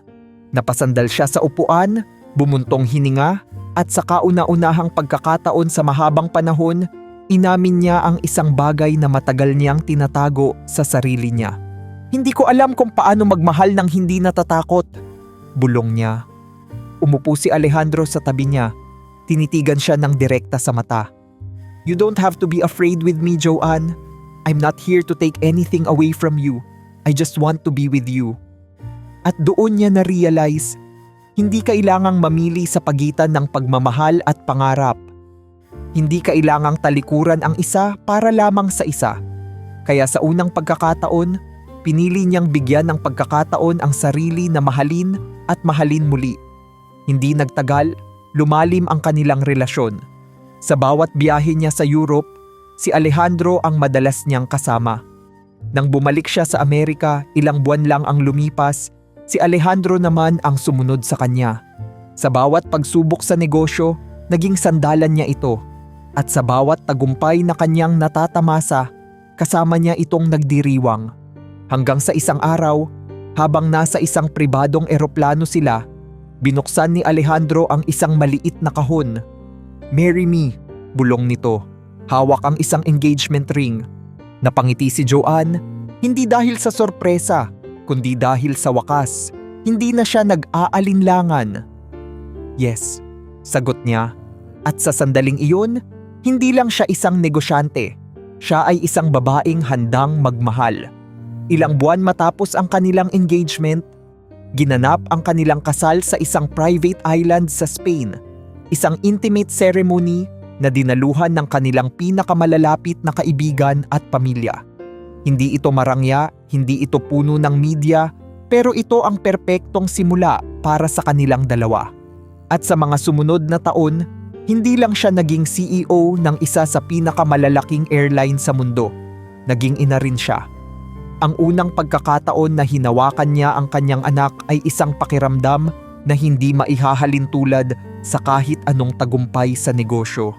Napasandal siya sa upuan, bumuntong hininga, at sa kauna-unahang pagkakataon sa mahabang panahon, inamin niya ang isang bagay na matagal niyang tinatago sa sarili niya. Hindi ko alam kung paano magmahal ng hindi natatakot, bulong niya. Umupo si Alejandro sa tabi niya. Tinitigan siya ng direkta sa mata. You don't have to be afraid with me, Joanne. I'm not here to take anything away from you. I just want to be with you. At doon niya na-realize, hindi kailangang mamili sa pagitan ng pagmamahal at pangarap. Hindi kailangang talikuran ang isa para lamang sa isa. Kaya sa unang pagkakataon, pinili niyang bigyan ng pagkakataon ang sarili na mahalin at mahalin muli. Hindi nagtagal, lumalim ang kanilang relasyon. Sa bawat biyahe niya sa Europe, si Alejandro ang madalas niyang kasama. Nang bumalik siya sa Amerika, ilang buwan lang ang lumipas, si Alejandro naman ang sumunod sa kanya. Sa bawat pagsubok sa negosyo, naging sandalan niya ito. At sa bawat tagumpay na kanyang natatamasa, kasama niya itong nagdiriwang. Hanggang sa isang araw, habang nasa isang pribadong eroplano sila, binuksan ni Alejandro ang isang maliit na kahon. "Marry me," bulong nito. Hawak ang isang engagement ring. Napangiti si Joanne, hindi dahil sa sorpresa, kundi dahil sa wakas. Hindi na siya nag-aalinlangan. "Yes," sagot niya. At sa sandaling iyon, hindi lang siya isang negosyante. Siya ay isang babaeng handang magmahal. Ilang buwan matapos ang kanilang engagement, ginanap ang kanilang kasal sa isang private island sa Spain. Isang intimate ceremony na dinaluhan ng kanilang pinakamalalapit na kaibigan at pamilya. Hindi ito marangya, hindi ito puno ng media, pero ito ang perpektong simula para sa kanilang dalawa. At sa mga sumunod na taon, hindi lang siya naging CEO ng isa sa pinakamalalaking airline sa mundo. Naging ina rin siya. Ang unang pagkakataon na hinawakan niya ang kanyang anak ay isang pakiramdam na hindi maihahalin tulad sa kahit anong tagumpay sa negosyo.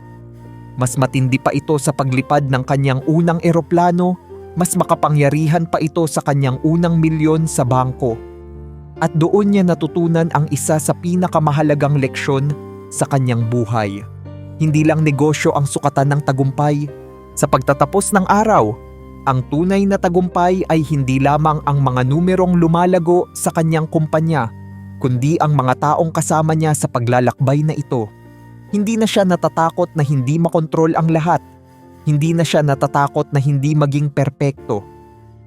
Mas matindi pa ito sa paglipad ng kanyang unang eroplano, mas makapangyarihan pa ito sa kanyang unang milyon sa bangko. At doon niya natutunan ang isa sa pinakamahalagang leksyon sa kanyang buhay. Hindi lang negosyo ang sukatan ng tagumpay. Sa pagtatapos ng araw, ang tunay na tagumpay ay hindi lamang ang mga numerong lumalago sa kanyang kumpanya, kundi ang mga taong kasama niya sa paglalakbay na ito. Hindi na siya natatakot na hindi makontrol ang lahat. Hindi na siya natatakot na hindi maging perpekto.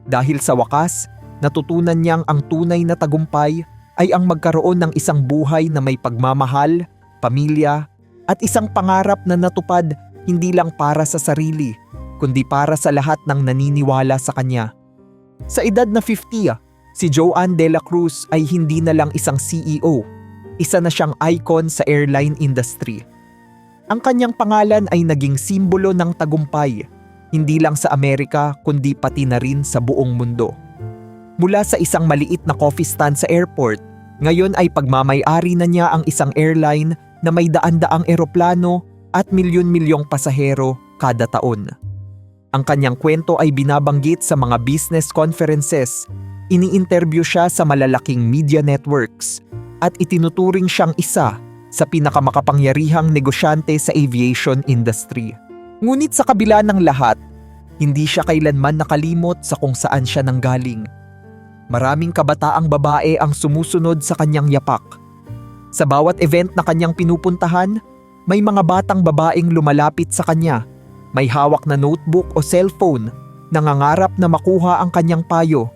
Dahil sa wakas, natutunan niyang ang tunay na tagumpay ay ang magkaroon ng isang buhay na may pagmamahal, pamilya, at isang pangarap na natupad hindi lang para sa sarili, kundi para sa lahat ng naniniwala sa kanya. Sa edad na 50, si Joanne de la Cruz ay hindi na lang isang CEO, isa na siyang icon sa airline industry. Ang kanyang pangalan ay naging simbolo ng tagumpay, hindi lang sa Amerika kundi pati na rin sa buong mundo. Mula sa isang maliit na coffee stand sa airport, ngayon ay pagmamay-ari na niya ang isang airline na may daan-daang eroplano at milyon-milyong pasahero kada taon. Ang kanyang kwento ay binabanggit sa mga business conferences, ini-interview siya sa malalaking media networks, at itinuturing siyang isa sa pinakamakapangyarihang negosyante sa aviation industry. Ngunit sa kabila ng lahat, hindi siya kailanman nakalimot sa kung saan siya nanggaling. Maraming kabataang babae ang sumusunod sa kanyang yapak. Sa bawat event na kanyang pinupuntahan, may mga batang babaeng lumalapit sa kanya. May hawak na notebook o cellphone, nangangarap na makuha ang kanyang payo.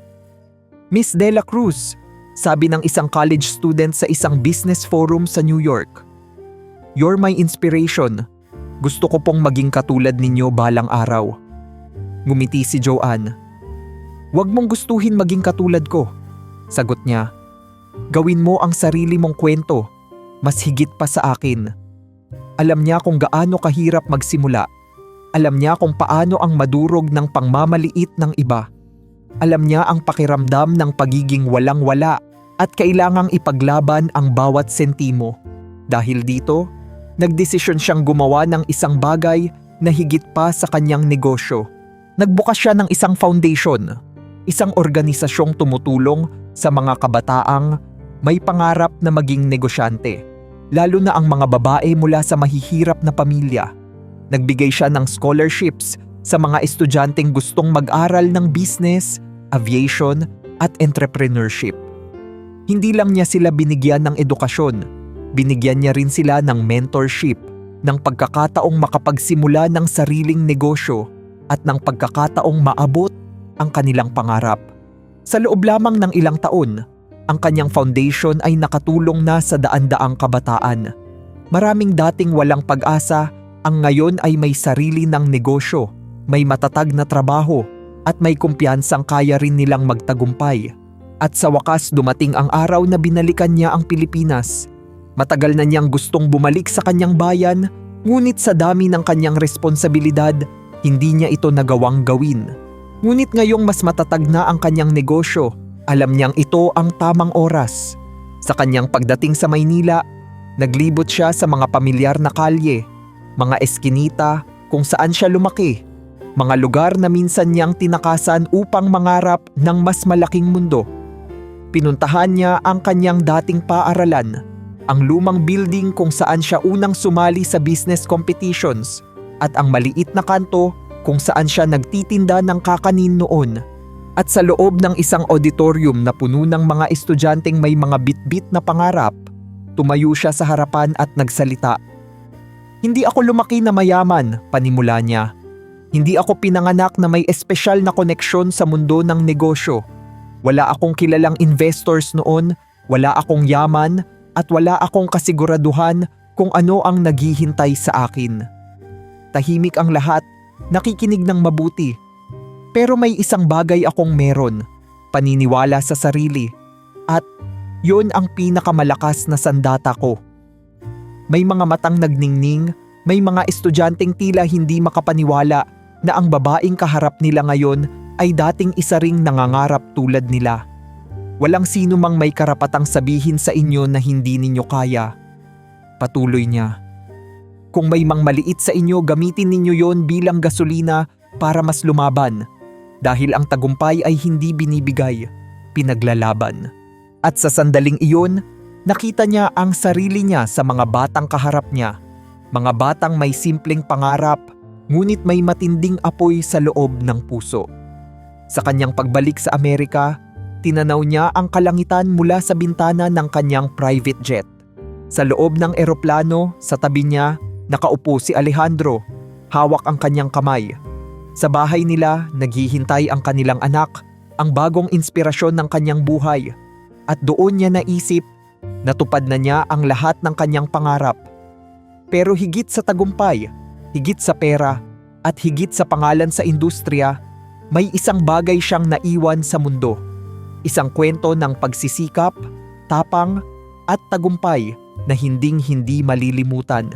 "Miss De La Cruz," sabi ng isang college student sa isang business forum sa New York. "You're my inspiration. Gusto ko pong maging katulad ninyo balang araw." Ngumiti si Joanne. "Huwag mong gustuhin maging katulad ko," sagot niya. "Gawin mo ang sarili mong kwento, mas higit pa sa akin." Alam niya kung gaano kahirap magsimula. Alam niya kung paano ang madurog ng pangmamaliit ng iba. Alam niya ang pakiramdam ng pagiging walang-wala at kailangang ipaglaban ang bawat sentimo. Dahil dito, Nagdesisyon siyang gumawa ng isang bagay na higit pa sa kanyang negosyo. Nagbukas siya ng isang foundation, isang organisasyong tumutulong sa mga kabataang may pangarap na maging negosyante, lalo na ang mga babae mula sa mahihirap na pamilya. Nagbigay siya ng scholarships sa mga estudyanteng gustong mag-aral ng business, aviation at entrepreneurship. Hindi lang niya sila binigyan ng edukasyon, binigyan niya rin sila ng mentorship, ng pagkakataong makapagsimula ng sariling negosyo at ng pagkakataong maabot ang kanilang pangarap. Sa loob lamang ng ilang taon, ang kanyang foundation ay nakatulong na sa daan-daang kabataan. Maraming dating walang pag-asa ang ngayon ay may sarili ng negosyo, may matatag na trabaho at may kumpiyansang kaya rin nilang magtagumpay. At sa wakas dumating ang araw na binalikan niya ang Pilipinas. Matagal na niyang gustong bumalik sa kanyang bayan, ngunit sa dami ng kanyang responsibilidad, hindi niya ito nagawang gawin. Ngunit ngayong mas matatag na ang kanyang negosyo, alam niyang ito ang tamang oras. Sa kanyang pagdating sa Maynila, naglibot siya sa mga pamilyar na kalye, mga eskinita kung saan siya lumaki, mga lugar na minsan niyang tinakasan upang mangarap ng mas malaking mundo. Pinuntahan niya ang kanyang dating paaralan, ang lumang building kung saan siya unang sumali sa business competitions at ang maliit na kanto kung saan siya nagtitinda ng kakanin noon. At sa loob ng isang auditorium na puno ng mga estudyanteng may mga bitbit na pangarap, tumayo siya sa harapan at nagsalita. "Hindi ako lumaki na mayaman," panimula niya. "Hindi ako pinanganak na may espesyal na koneksyon sa mundo ng negosyo. Wala akong kilalang investors noon, wala akong yaman, at wala akong kasiguraduhan kung ano ang naghihintay sa akin." Tahimik ang lahat, nakikinig ng mabuti. Pero may isang bagay akong meron, paniniwala sa sarili. At yun ang pinakamalakas na sandata ko. May mga matang nagningning, may mga estudyanteng tila hindi makapaniwala na ang babaeng kaharap nila ngayon ay dating isa ring nangangarap tulad nila. Walang sino mang may karapatang sabihin sa inyo na hindi ninyo kaya. Patuloy niya. Kung may mang maliit sa inyo, gamitin ninyo yon bilang gasolina para mas lumaban. Dahil ang tagumpay ay hindi binibigay, pinaglalaban. At sa sandaling iyon, nakita niya ang sarili niya sa mga batang kaharap niya. Mga batang may simpleng pangarap, ngunit may matinding apoy sa loob ng puso. Sa kanyang pagbalik sa Amerika, tinanaw niya ang kalangitan mula sa bintana ng kanyang private jet. Sa loob ng eroplano, sa tabi niya, nakaupo si Alejandro, hawak ang kanyang kamay. Sa bahay nila, naghihintay ang kanilang anak, ang bagong inspirasyon ng kanyang buhay. At doon niya naisip, natupad na niya ang lahat ng kanyang pangarap. Pero higit sa tagumpay, higit sa pera, at higit sa pangalan sa industriya, may isang bagay siyang naiwan sa mundo. Isang kwento ng pagsisikap, tapang, at tagumpay na hinding-hindi malilimutan.